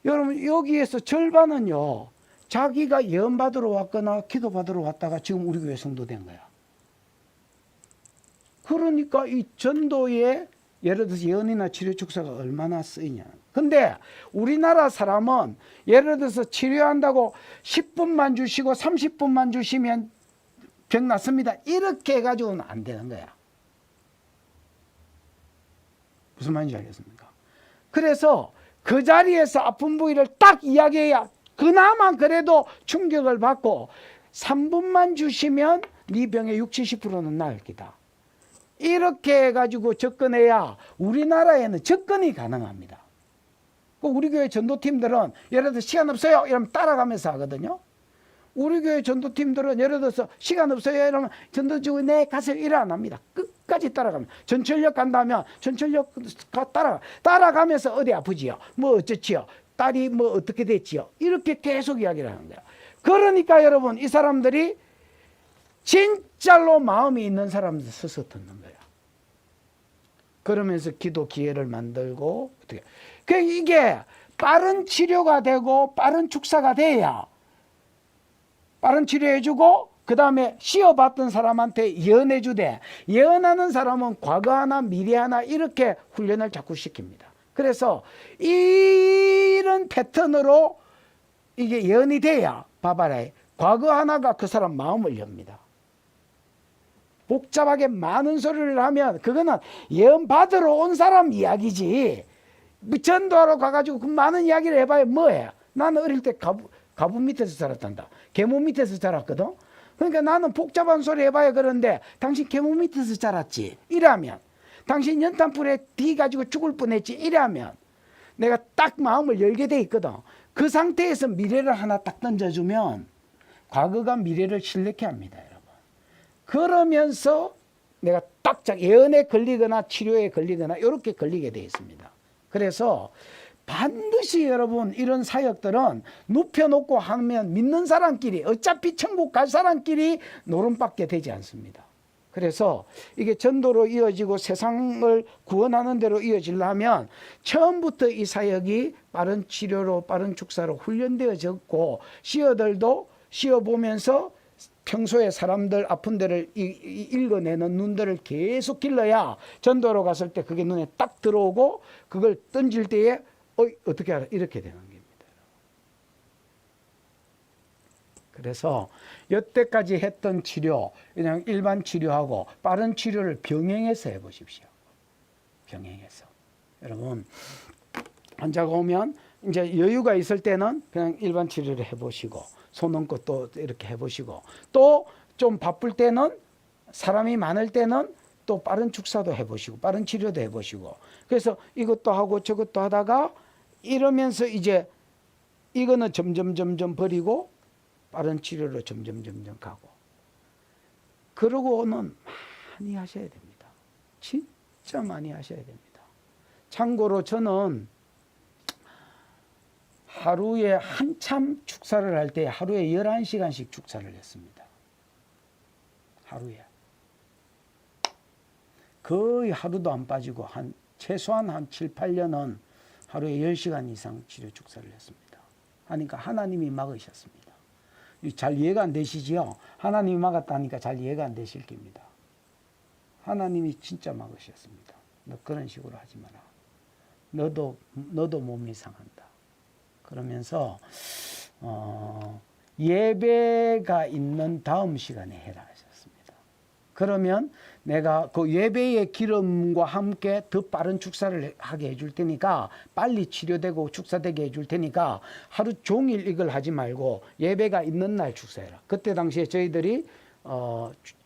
Speaker 1: 여러분 여기에서 절반은요, 자기가 예언 받으러 왔거나 기도 받으러 왔다가 지금 우리 교회 성도 된 거야. 그러니까 이 전도에 예를 들어서 예언이나 치료 축사가 얼마나 쓰이냐. 근데 우리나라 사람은 예를 들어서 치료한다고 10분만 주시고 30분만 주시면 병 낫습니다, 이렇게 해가지고는 안 되는 거야. 무슨 말인지 알겠습니까? 그래서 그 자리에서 아픈 부위를 딱 이야기해야 그나마 그래도 충격을 받고, 3분만 주시면 네 병의 60, 70%는 나을 기다, 이렇게 해가지고 접근해야 우리나라에는 접근이 가능합니다. 우리 교회 전도팀들은 예를 들어서 시간 없어요 이러면 따라가면서 하거든요. 우리 교회 전도팀들은 예를 들어서 시간 없어요 이러면 전도지구 네 가세요 이래 안 합니다. 끝까지 따라갑니다. 전철역 간다면 전철역 따라가면서 어디 아프지요, 뭐 어쩌지요, 딸이 뭐 어떻게 됐지요, 이렇게 계속 이야기를 하는 거예요. 그러니까 여러분 이 사람들이 진짜로 마음이 있는 사람들 서서 듣는 거야. 그러면서 기도 기회를 만들고, 어떻게 이게 빠른 치료가 되고 빠른 축사가 돼야 빠른 치료해주고 그 다음에 시어봤던 사람한테 예언해주되, 예언하는 사람은 과거 하나 미래 하나 이렇게 훈련을 자꾸 시킵니다. 그래서 이런 패턴으로 이게 예언이 돼야, 봐봐라, 과거 하나가 그 사람 마음을 엽니다. 복잡하게 많은 소리를 하면 그거는 예언 받으러 온 사람 이야기지, 전도하러 가가지고 그 많은 이야기를 해봐야 뭐해. 나는 어릴 때 가부 밑에서 자랐단다. 계모 밑에서 자랐거든. 그러니까 나는 복잡한 소리 해봐야 그런데, 당신 계모 밑에서 자랐지 이러면, 당신 연탄불에 뒤 가지고 죽을 뻔했지 이러면 내가 딱 마음을 열게 돼 있거든. 그 상태에서 미래를 하나 딱 던져주면 과거가 미래를 신뢰케 합니다, 여러분. 그러면서 내가 딱 예언에 걸리거나 치료에 걸리거나 이렇게 걸리게 돼 있습니다. 그래서 반드시 여러분 이런 사역들은 눕혀놓고 하면 믿는 사람끼리, 어차피 천국 갈 사람끼리 노름밖에 되지 않습니다. 그래서 이게 전도로 이어지고 세상을 구원하는 대로 이어지려면 처음부터 이 사역이 빠른 치료로 빠른 축사로 훈련되어졌고, 시어들도 시어보면서 평소에 사람들 아픈 데를 읽어내는 눈들을 계속 길러야 전도로 갔을 때 그게 눈에 딱 들어오고, 그걸 던질 때에 어떻게 알아? 이렇게 되는 겁니다. 그래서 여태까지 했던 치료, 그냥 일반 치료하고 빠른 치료를 병행해서 해보십시오. 병행해서. 여러분, 환자가 오면 이제 여유가 있을 때는 그냥 일반 치료를 해보시고, 손 얹고 또 이렇게 해보시고, 또 좀 바쁠 때는, 사람이 많을 때는 또 빠른 축사도 해보시고 빠른 치료도 해보시고, 그래서 이것도 하고 저것도 하다가 이러면서 이제 이거는 점점 버리고 빠른 치료로 점점 가고, 그러고는 많이 하셔야 됩니다. 진짜 많이 하셔야 됩니다. 참고로 저는 하루에 한참 축사를 할 때 하루에 11시간씩 축사를 했습니다. 하루에. 거의 하루도 안 빠지고 최소한 한 7, 8년은 하루에 10시간 이상 치료 축사를 했습니다. 하니까 하나님이 막으셨습니다. 잘 이해가 안 되시지요? 하나님이 막았다니까 잘 이해가 안 되실 겁니다. 하나님이 진짜 막으셨습니다. 너 그런 식으로 하지 마라. 너도 몸이 상한다. 그러면서 예배가 있는 다음 시간에 해라 하셨습니다. 그러면 내가 그 예배의 기름과 함께 더 빠른 축사를 하게 해줄 테니까, 빨리 치료되고 축사되게 해줄 테니까 하루 종일 이걸 하지 말고 예배가 있는 날 축사해라. 그때 당시에 저희들이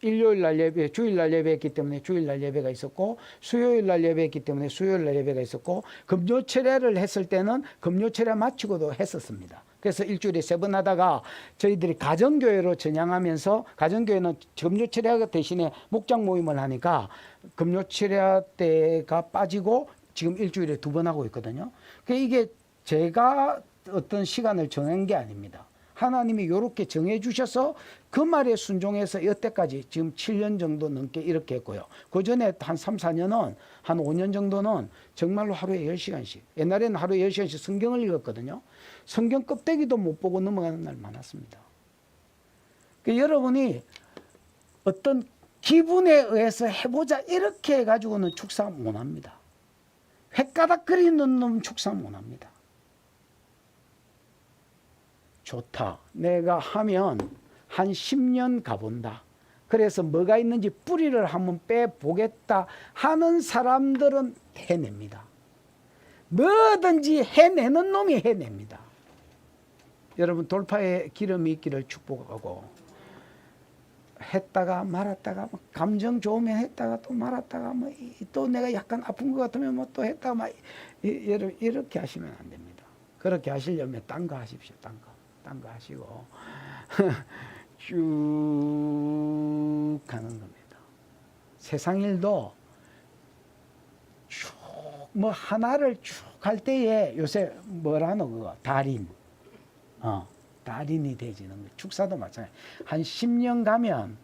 Speaker 1: 일요일 날 예배, 주일 날 예배했기 때문에 주일 날 예배가 있었고, 수요일 날 예배했기 때문에 수요일 날 예배가 있었고, 금요철야를 했을 때는 금요철야 마치고도 했었습니다. 그래서 일주일에 3번 하다가 저희들이 가정교회로 전향하면서, 가정교회는 금요철야 대신에 목장 모임을 하니까 금요철야 때가 빠지고 지금 일주일에 2번 하고 있거든요. 이게 제가 어떤 시간을 정한 게 아닙니다. 하나님이 이렇게 정해 주셔서 그 말에 순종해서 여태까지 지금 7년 정도 넘게 이렇게 했고요. 그 전에 한 3, 4년은, 한 5년 정도는 정말로 하루에 10시간씩, 옛날에는 하루에 10시간씩 성경을 읽었거든요. 성경 껍데기도 못 보고 넘어가는 날 많았습니다. 여러분이 어떤 기분에 의해서 해보자 이렇게 해가지고는 축사 못합니다. 횟가닥거리는 놈 축사 못합니다. 좋다. 내가 하면 한 10년 가본다. 그래서 뭐가 있는지 뿌리를 한번 빼보겠다 하는 사람들은 해냅니다. 뭐든지 해내는 놈이 해냅니다. 여러분, 돌파에 기름이 있기를 축복하고, 했다가 말았다가, 감정 좋으면 했다가 또 말았다가, 또 내가 약간 아픈 것 같으면 또 했다가, 이렇게 하시면 안 됩니다. 그렇게 하시려면 딴 거 하십시오. 딴 거 하시고 쭉 가는 겁니다. 세상 일도 쭉 하나를 쭉 할 때에, 요새 뭐라노 그거 달인, 달인이 되지는 거예요. 축사도 마찬가지. 한 10년 가면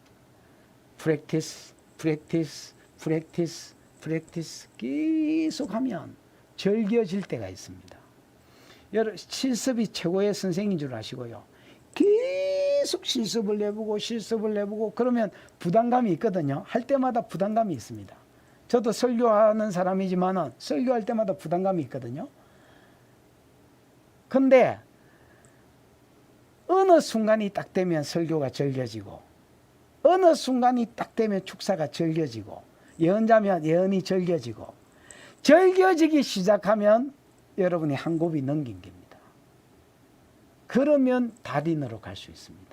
Speaker 1: 프랙티스 계속 하면 절겨질 때가 있습니다. 여러분, 실습이 최고의 선생인 줄 아시고요. 계속 실습을 해보고 그러면 부담감이 있거든요. 할 때마다 부담감이 있습니다. 저도 설교하는 사람이지만은 설교할 때마다 부담감이 있거든요. 근데 어느 순간이 딱 되면 설교가 절겨지고, 어느 순간이 딱 되면 축사가 절겨지고, 예언자면 예언이 절겨지고, 절겨지기 시작하면 여러분이 한 곱이 넘긴 겁니다. 그러면 달인으로 갈 수 있습니다.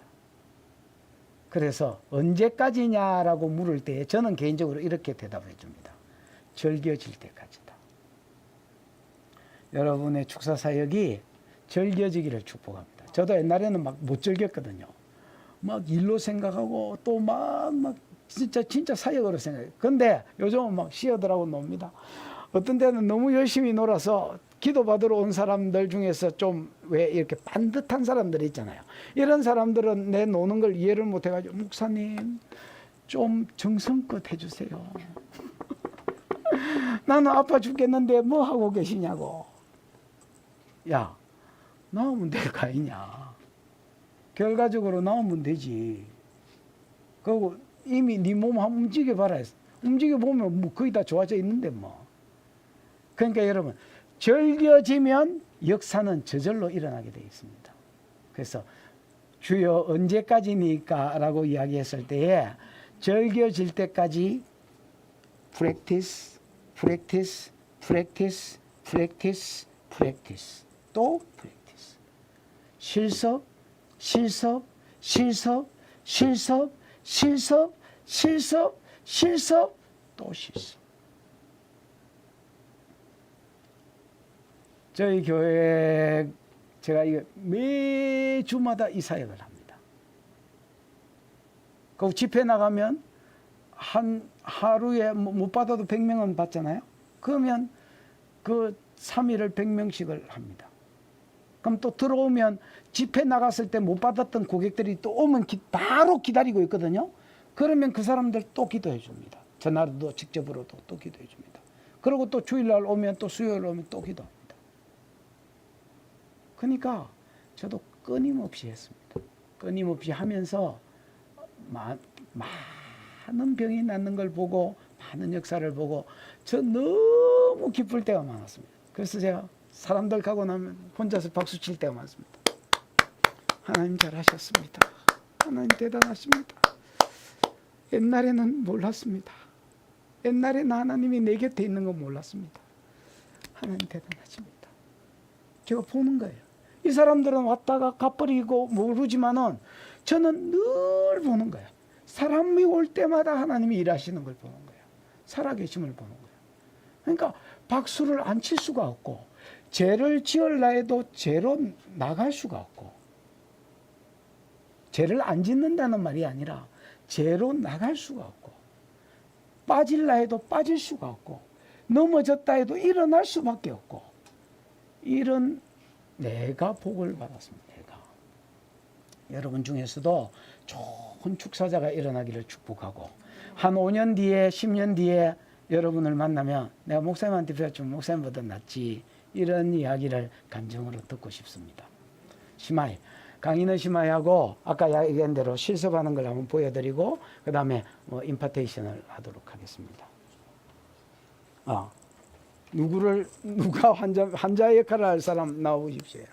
Speaker 1: 그래서 언제까지냐라고 물을 때 저는 개인적으로 이렇게 대답을 해줍니다. 절겨질 때까지다. 여러분의 축사 사역이 절겨지기를 축복합니다. 저도 옛날에는 막 못 절겼거든요. 막 일로 생각하고 또 막 진짜 사역으로 생각해요. 근데 요즘은 막 시어들하고 놉니다. 어떤 때는 너무 열심히 놀아서 기도받으러 온 사람들 중에서 좀 왜 이렇게 반듯한 사람들이 있잖아요. 이런 사람들은 내 노는 걸 이해를 못 해가지고, 목사님 좀 정성껏 해주세요. 나는 아파 죽겠는데 뭐 하고 계시냐고. 야, 나오면 될 거 아니냐. 결과적으로 나오면 되지. 그리고 이미 네 몸 한번 움직여봐라. 움직여보면 뭐 거의 다 좋아져 있는데 뭐. 그러니까 여러분, 절겨지면 역사는 저절로 일어나게 되어 있습니다. 그래서 주여 언제까지니까 라고 이야기했을 때에, 절겨질 때까지 practice, 또 practice. 실습, 또 실습. 저희 교회 제가 매주마다 이 사역을 합니다. 그 집회 나가면 하루에 못 받아도 100명은 받잖아요. 그러면 그 3일을 100명씩을 합니다. 그럼 또 들어오면 집회 나갔을 때 못 받았던 고객들이 또 오면 바로 기다리고 있거든요. 그러면 그 사람들 또 기도해 줍니다. 전화로도 직접으로도 또 기도해 줍니다. 그리고 또 주일날 오면 또 수요일 오면 또 기도합니다. 그러니까 저도 끊임없이 했습니다. 끊임없이 하면서 많은 병이 낫는 걸 보고 많은 역사를 보고 저 너무 기쁠 때가 많았습니다. 그래서 제가 사람들 가고 나면 혼자서 박수 칠 때가 많습니다. 하나님 잘하셨습니다. 하나님 대단하십니다. 옛날에는 몰랐습니다. 옛날에는 하나님이 내 곁에 있는 건 몰랐습니다. 하나님 대단하십니다. 제가 보는 거예요. 이 사람들은 왔다가 가버리고 모르지만은 저는 늘 보는 거예요. 사람이 올 때마다 하나님이 일하시는 걸 보는 거예요. 살아계심을 보는 거예요. 그러니까 박수를 안 칠 수가 없고, 죄를 지을라 해도 죄로 나갈 수가 없고, 죄를 안 짓는다는 말이 아니라 죄로 나갈 수가 없고, 빠질라 해도 빠질 수가 없고, 넘어졌다 해도 일어날 수밖에 없고, 이런 내가 복을 받았습니다. 내가. 여러분 중에서도 좋은 축사자가 일어나기를 축복하고, 한 5년 뒤에 10년 뒤에 여러분을 만나면 내가 목사님한테 배웠지만 목사님보다 낫지, 이런 이야기를 감정으로 듣고 싶습니다. 시마이, 강의는 시마이하고 아까 얘기한 대로 실습하는 걸 한번 보여드리고 그 다음에 임파테이션을 하도록 하겠습니다. 누가 환자 역할을 할 사람 나오십시오.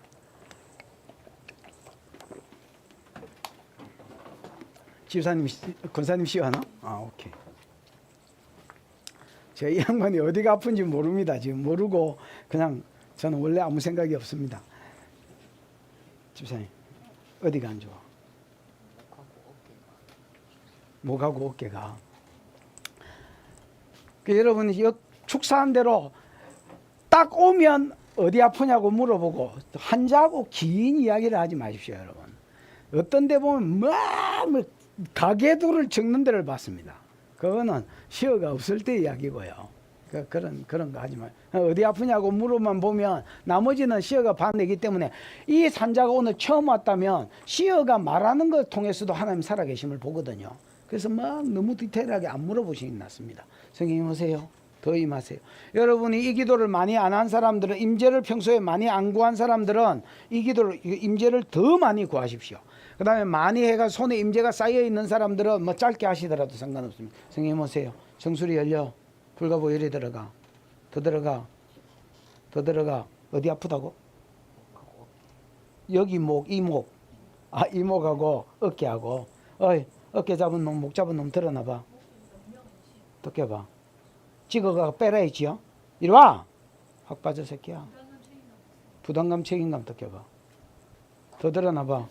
Speaker 1: 집사님, 권사님 시하나? 오케이. 제가 이 양반이 어디가 아픈지 모릅니다. 지금 모르고 그냥 저는 원래 아무 생각이 없습니다. 집사님, 어디가 안 좋아? 목하고 어깨가. 여러분이 축사한 대로 딱 오면 어디 아프냐고 물어보고 환자하고 긴 이야기를 하지 마십시오, 여러분. 어떤 데 보면 가계도를 적는 데를 봤습니다. 그거는 시어가 없을 때 이야기고요. 그런 거 하지 마요. 어디 아프냐고 물어만 보면 나머지는 시어가 봐내기 때문에, 이 산자가 오늘 처음 왔다면 시어가 말하는 것 통해서도 하나님 살아계심을 보거든요. 그래서 막 너무 디테일하게 안 물어보시긴 낫습니다. 성령님 오세요. 더 임하세요. 여러분이 이 기도를 많이 안 한 사람들은, 임재를 평소에 많이 안 구한 사람들은 이 기도를, 임재를 더 많이 구하십시오. 그 다음에 많이 해가 손에 임재가 쌓여 있는 사람들은 뭐 짧게 하시더라도 상관없습니다. 성령님 오세요. 정수리 열려. 불가보 열이 들어가. 더 들어가. 더 들어가. 어디 아프다고? 여기 목, 이목. 이목하고 어깨하고. 어깨 잡은 놈, 목 잡은 놈 드러나봐. 더 껴봐. 찍어가 빼라야지요. 이리 와. 확 빠져 새끼야. 부담감, 책임감 더 껴봐. 더 드러나봐.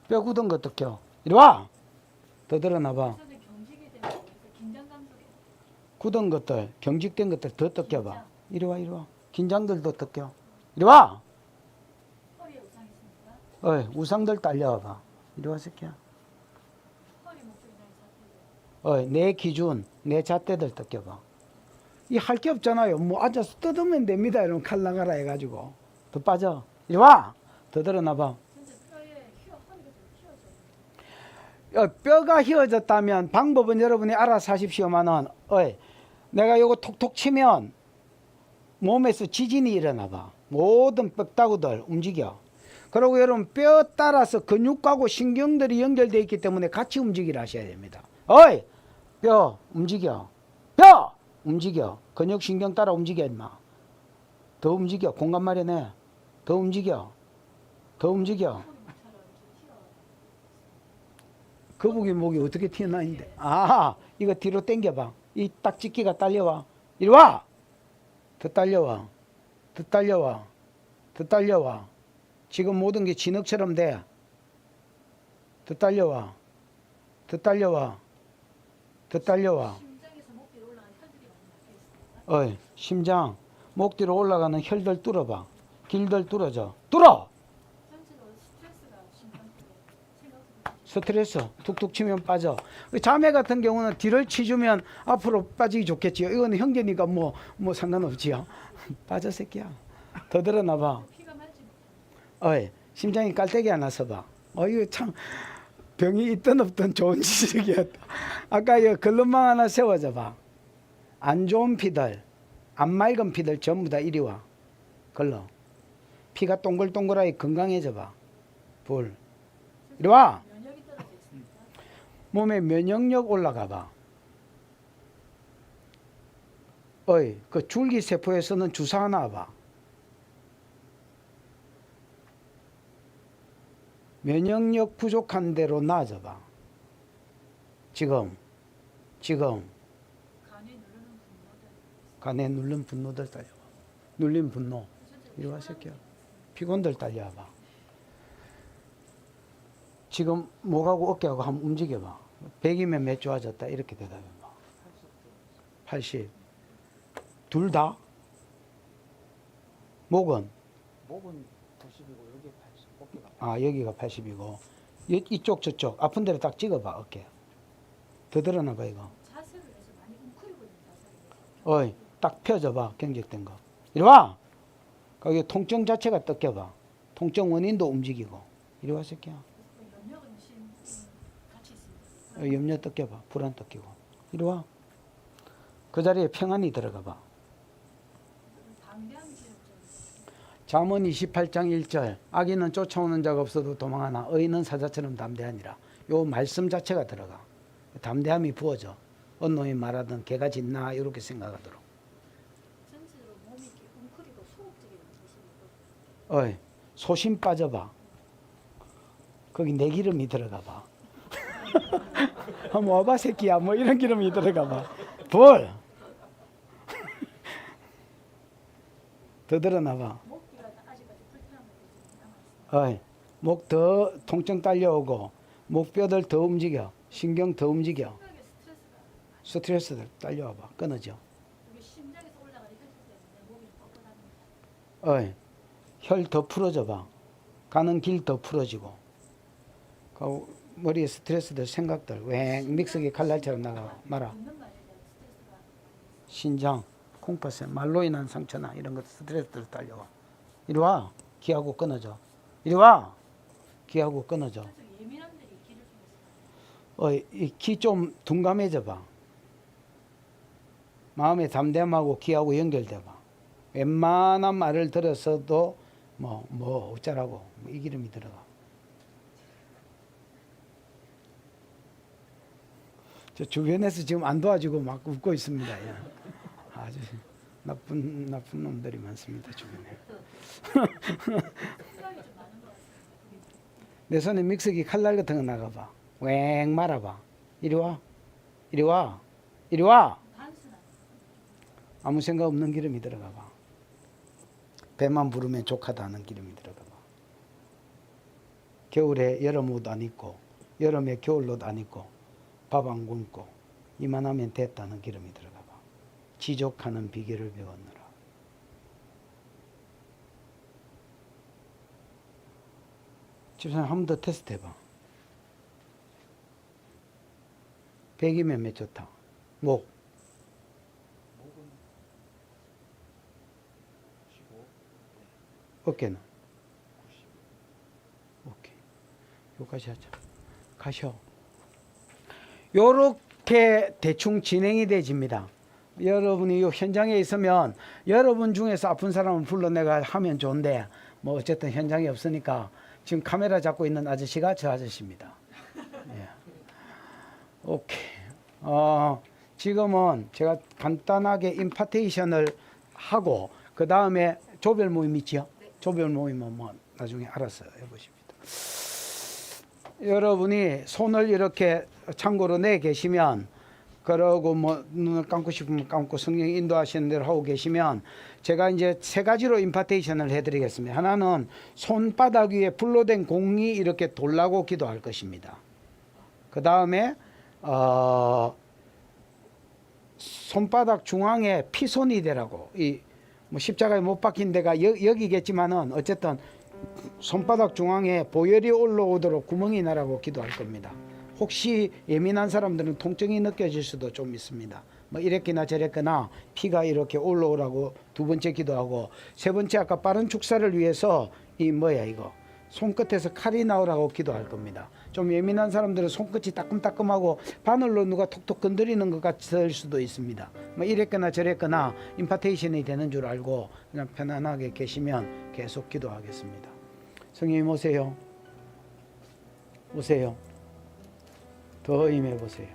Speaker 1: 뼈 굳은 것도 껴. 이리 와. 더 드러나봐. 굳은 것들, 경직된 것들 더 뜯겨봐. 이리 와, 이리 와. 긴장들도 뜯겨. 이리 와. 우상들 딸려와봐. 이리 와, 새끼야. 내 기준, 내 잣대들 뜯겨봐. 이 할 게 없잖아요. 뭐 앉아서 뜯으면 됩니다. 이러면 칼 나가라 해가지고. 더 빠져. 이리 와. 더 드러나봐. 뼈가 휘어졌다면 방법은 여러분이 알아서 하십시오만은, 내가 요거 톡톡 치면 몸에서 지진이 일어나봐. 모든 뼈다구들 움직여. 그리고 여러분 뼈 따라서 근육하고 신경들이 연결되어 있기 때문에 같이 움직이라 하셔야 됩니다. 뼈 움직여. 뼈 움직여. 근육 신경 따라 움직여 임마. 더 움직여. 공간 마련해. 더 움직여. 더 움직여. 거북이 목이 어떻게 튀어나오는데? 이거 뒤로 당겨봐. 이 딱지끼가 딸려와. 이리 와. 더 딸려와. 더 딸려와. 더 딸려와. 지금 모든 게 진흙처럼 돼. 더 딸려와. 더 딸려와. 더 딸려와. 심장, 목 뒤로 올라가는 혈들 뚫어봐. 길들 뚫어져. 뚫어! 스트레스 툭툭 치면 빠져. 자매 같은 경우는 뒤를 치주면 앞으로 빠지기 좋겠지요. 이거는 형제니까 뭐 상관없지요. 빠져 새끼야. 더 드러나봐. 심장이 깔때기 하나 서봐. 이거 참 병이 있든 없든 좋은 지식이었다. 아까 이 걸름망 하나 세워줘 봐. 안 좋은 피들, 안 맑은 피들 전부 다 이리 와. 걸러. 피가 동글동글하게 건강해져 봐. 불. 이리 와.
Speaker 2: 면역이 떨어져 있습니다.
Speaker 1: 몸에 면역력 올라가 봐. 어이, 그 줄기세포에서는 주사 하나 봐. 면역력 부족한 대로 나아져 봐. 지금 간에 누른 분노들 딸려봐. 눌린 분노. 이리 와 새끼야. 피곤들 딸려봐. 지금 목하고 어깨하고 한번 움직여봐. 100이면 몇 좋아졌다 이렇게 대답해봐. 80. 둘 다? 목은?
Speaker 3: 목은 90이고 여기 80, 어깨가.
Speaker 1: 아 여기가 80이고 이쪽 저쪽 아픈 데를 딱 찍어봐 어깨. 더 드러나봐 이거.
Speaker 2: 자세를 해서 많이 웅크리고 있는 자세를.
Speaker 1: 어이 딱 펴져봐 경직된 거. 이리 와. 거기 통증 자체가 뜯겨봐. 통증 원인도 움직이고. 이리 와 새끼야.
Speaker 2: 염려가 같이 있습니다.
Speaker 1: 염려 뜯겨봐. 불안 뜯기고. 이리 와. 그 자리에 평안히 들어가 봐.
Speaker 2: 담대함이 지역적.
Speaker 1: 잠언 28장 1절 악인은 쫓아오는 자가 없어도 도망하나 의인은 사자처럼 담대하니라. 요 말씀 자체가 들어가. 담대함이 부어져. 어느 놈이 말하든 개가 짖나 이렇게 생각하도록.
Speaker 2: 전체적으로 몸이 이렇게 웅크리고 소극적인 모습이
Speaker 1: 어이 소심 빠져봐. 거기 내 기름이 들어가 봐. 한번 와봐 새끼야. 뭐 이런 기름이 들어가 봐. 불. 더 드러나 봐.
Speaker 2: 목기가 아직까지 불편한 것들이 남아 있습니다.
Speaker 1: 목 더 통증 딸려오고 목뼈들 더 움직여. 신경 더 움직여.
Speaker 2: 심하게
Speaker 1: 스트레스들 딸려와봐. 끊어져.
Speaker 2: 이게 심장에서 올라가는 혈류 때문에 목이 뻣뻣합니다.
Speaker 1: 혈 더 풀어져 봐. 가는 길 더 풀어지고. 그 머리에 스트레스들 생각들 왱 믹서기 칼날처럼 나가 말아.
Speaker 2: 듣는 말에 대한 스트레스가
Speaker 1: 신장, 콩팥에 말로 인한 상처나 이런 것 스트레스들 딸려와. 이리 와. 기하고 끊어져. 이리 와. 기하고 끊어져.
Speaker 2: 그래서 예민함들이 기를 통해서
Speaker 1: 이 기 좀 둔감해져 봐. 마음의 담대함하고 기하고 연결돼 봐. 웬만한 말을 들었어도 뭐 어쩌라고 이 기름이 들어가. 저 주변에서 지금 안 도와주고 막 웃고 있습니다. 예. 아주 나쁜 놈들이 많습니다 주변에.
Speaker 2: 생각이 좀 많은 것 같습니다.
Speaker 1: 내 손에 믹서기 칼날 같은 거 나가봐. 왱 말아봐. 이리 와. 이리 와. 이리 와.
Speaker 2: 단순한
Speaker 1: 아무 생각 없는 기름이 들어가 봐. 배만 부르면 족하다 하는 기름이 들어가 봐. 겨울에 여름 옷 안 입고 여름에 겨울 옷 안 입고 밥 안 굶고 이만하면 됐다는 기름이 들어가 봐. 지족하는 비결을 배웠느라. 집사님 한 번 더 테스트 해봐. 100이면 몇 좋다. 목.
Speaker 3: 목은 15,
Speaker 1: 어깨는?
Speaker 3: 90.
Speaker 1: 오케이. 여기까지 하자. 가셔. 요렇게 대충 진행이 되집니다. 여러분이 요 현장에 있으면 여러분 중에서 아픈 사람을 불러 내가 하면 좋은데 뭐 어쨌든 현장에 없으니까 지금 카메라 잡고 있는 아저씨가 저 아저씨입니다. 예. 오케이. 지금은 제가 간단하게 임파테이션을 하고 그 다음에 조별 모임 있지요? 조별 모임은 뭐 나중에 알아서 해보십니다. 여러분이 손을 이렇게 창고로 내 계시면 그러고 뭐 눈을 감고 싶으면 감고 성령 인도하시는 대로 하고 계시면 제가 이제 세 가지로 임파테이션을 해드리겠습니다. 하나는 손바닥 위에 불로 된 공이 이렇게 돌라고 기도할 것입니다. 그 다음에 손바닥 중앙에 피손이 되라고 이 뭐 십자가에 못 박힌 데가 여기겠지만은 어쨌든 손바닥 중앙에 보혈이 올라오도록 구멍이 나라고 기도할 겁니다. 혹시 예민한 사람들은 통증이 느껴질 수도 좀 있습니다. 뭐 이랬거나 저랬거나 피가 이렇게 올라오라고 두 번째 기도하고 세 번째 아까 빠른 축사를 위해서 이 뭐야 이거 손끝에서 칼이 나오라고 기도할 겁니다. 좀 예민한 사람들은 손끝이 따끔따끔하고 바늘로 누가 톡톡 건드리는 것 같을 수도 있습니다. 뭐 이랬거나 저랬거나 임파테이션이 되는 줄 알고 그냥 편안하게 계시면 계속 기도하겠습니다. 성령님 오세요. 오세요. 더 임해 보세요.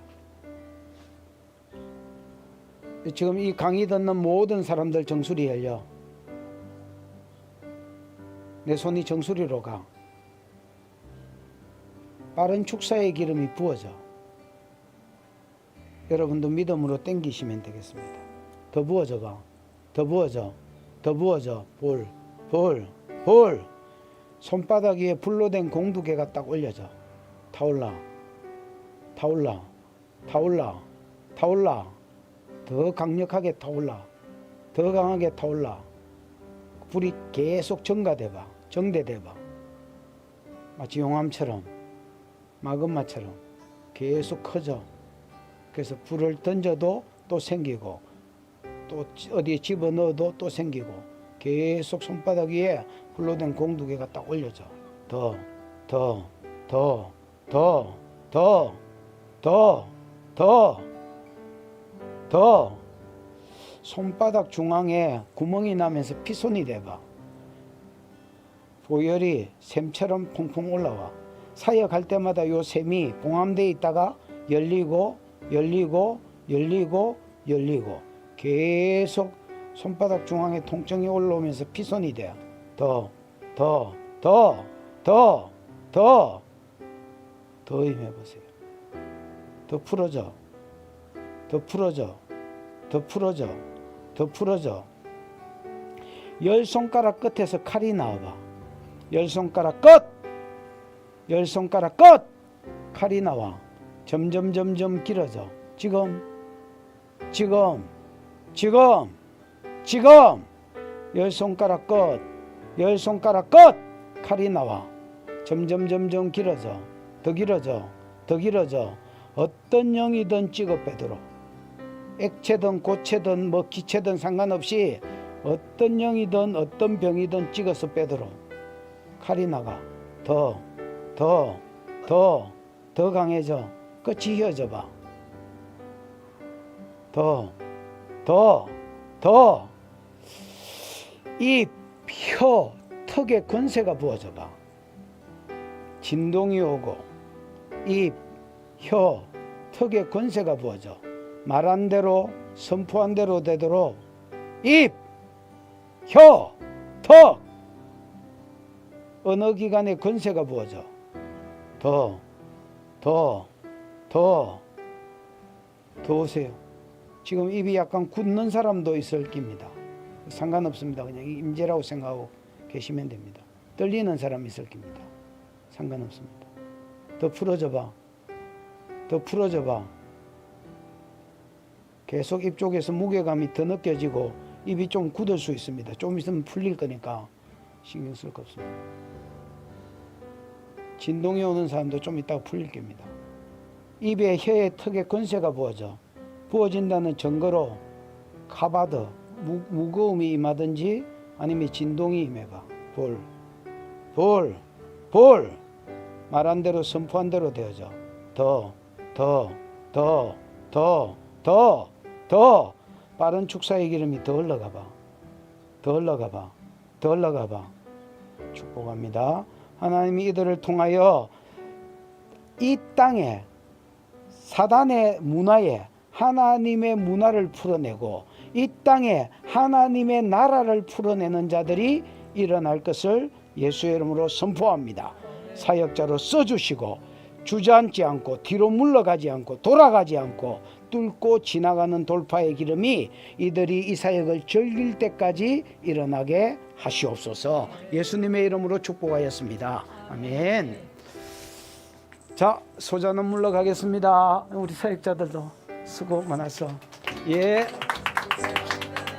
Speaker 1: 지금 이 강의 듣는 모든 사람들 정수리 열려. 내 손이 정수리로 가. 빠른 축사의 기름이 부어져. 여러분도 믿음으로 땡기시면 되겠습니다. 더 부어져 봐. 더 부어져. 더 부어져. 불. 손바닥 위에 불로 된 공두개가 딱 올려져. 타올라. 더 강력하게 타올라. 더 강하게 타올라. 불이 계속 정가돼봐. 정대돼봐. 마치 용암처럼 마그마처럼 계속 커져. 그래서 불을 던져도 또 생기고 또 어디에 집어넣어도 또 생기고 계속 손바닥 위에 불로 된 공두개가 딱 올려져. 더 손바닥 중앙에 구멍이 나면서 피손이 돼봐. 보혈이 샘처럼 퐁퐁 올라와. 사역할 때마다 요 샘이 봉함되어 있다가 열리고 계속 손바닥 중앙에 통증이 올라오면서 피손이 돼. 더 임해보세요. 더 풀어져. 열 손가락 끝에서 칼이 나와봐. 열 손가락 끝 칼이 나와. 점점 길어져. 지금 열 손가락 끝 칼이 나와. 점점 길어져. 더 길어져. 어떤 영이든 찍어 빼도록. 액체든 고체든 뭐 기체든 상관없이 어떤 영이든 어떤 병이든 찍어서 빼도록 칼이 나가. 더 강해져. 끝이 휘어져 봐. 입, 혀, 턱에 권세가 부어져 봐. 진동이 오고 입, 혀, 턱에 권세가 부어져. 말한 대로 선포한 대로 되도록 입, 혀, 턱 언어기관에 권세가 부어져. 더 오세요. 지금 입이 약간 굳는 사람도 있을 겁니다. 상관없습니다. 그냥 임재라고 생각하고 계시면 됩니다. 떨리는 사람이 있을 겁니다. 상관없습니다. 더 풀어져 봐. 계속 입 쪽에서 무게감이 더 느껴지고 입이 좀 굳을 수 있습니다. 좀 있으면 풀릴 거니까 신경 쓸 거 없습니다. 진동이 오는 사람도 좀 있다가 풀릴 겁니다. 입에 혀에 턱에 권세가 부어진다는 증거로 카바드 무거움이 임하든지 아니면 진동이 임해봐. 불 말한 대로 선포한 대로 되어져. 더 빠른 축사의 기름이 더 흘러가봐. 축복합니다. 하나님이 이들을 통하여 이 땅에 사단의 문화에 하나님의 문화를 풀어내고 이 땅에 하나님의 나라를 풀어내는 자들이 일어날 것을 예수의 이름으로 선포합니다. 사역자로 써주시고 주저앉지 않고 뒤로 물러가지 않고 돌아가지 않고 뚫고 지나가는 돌파의 기름이 이들이 이 사역을 즐길 때까지 일어나게 하시옵소서. 예수님의 이름으로 축복하였습니다. 아멘. 자, 소자는 물러가겠습니다. 우리 사역자들도 수고 많았어. 예.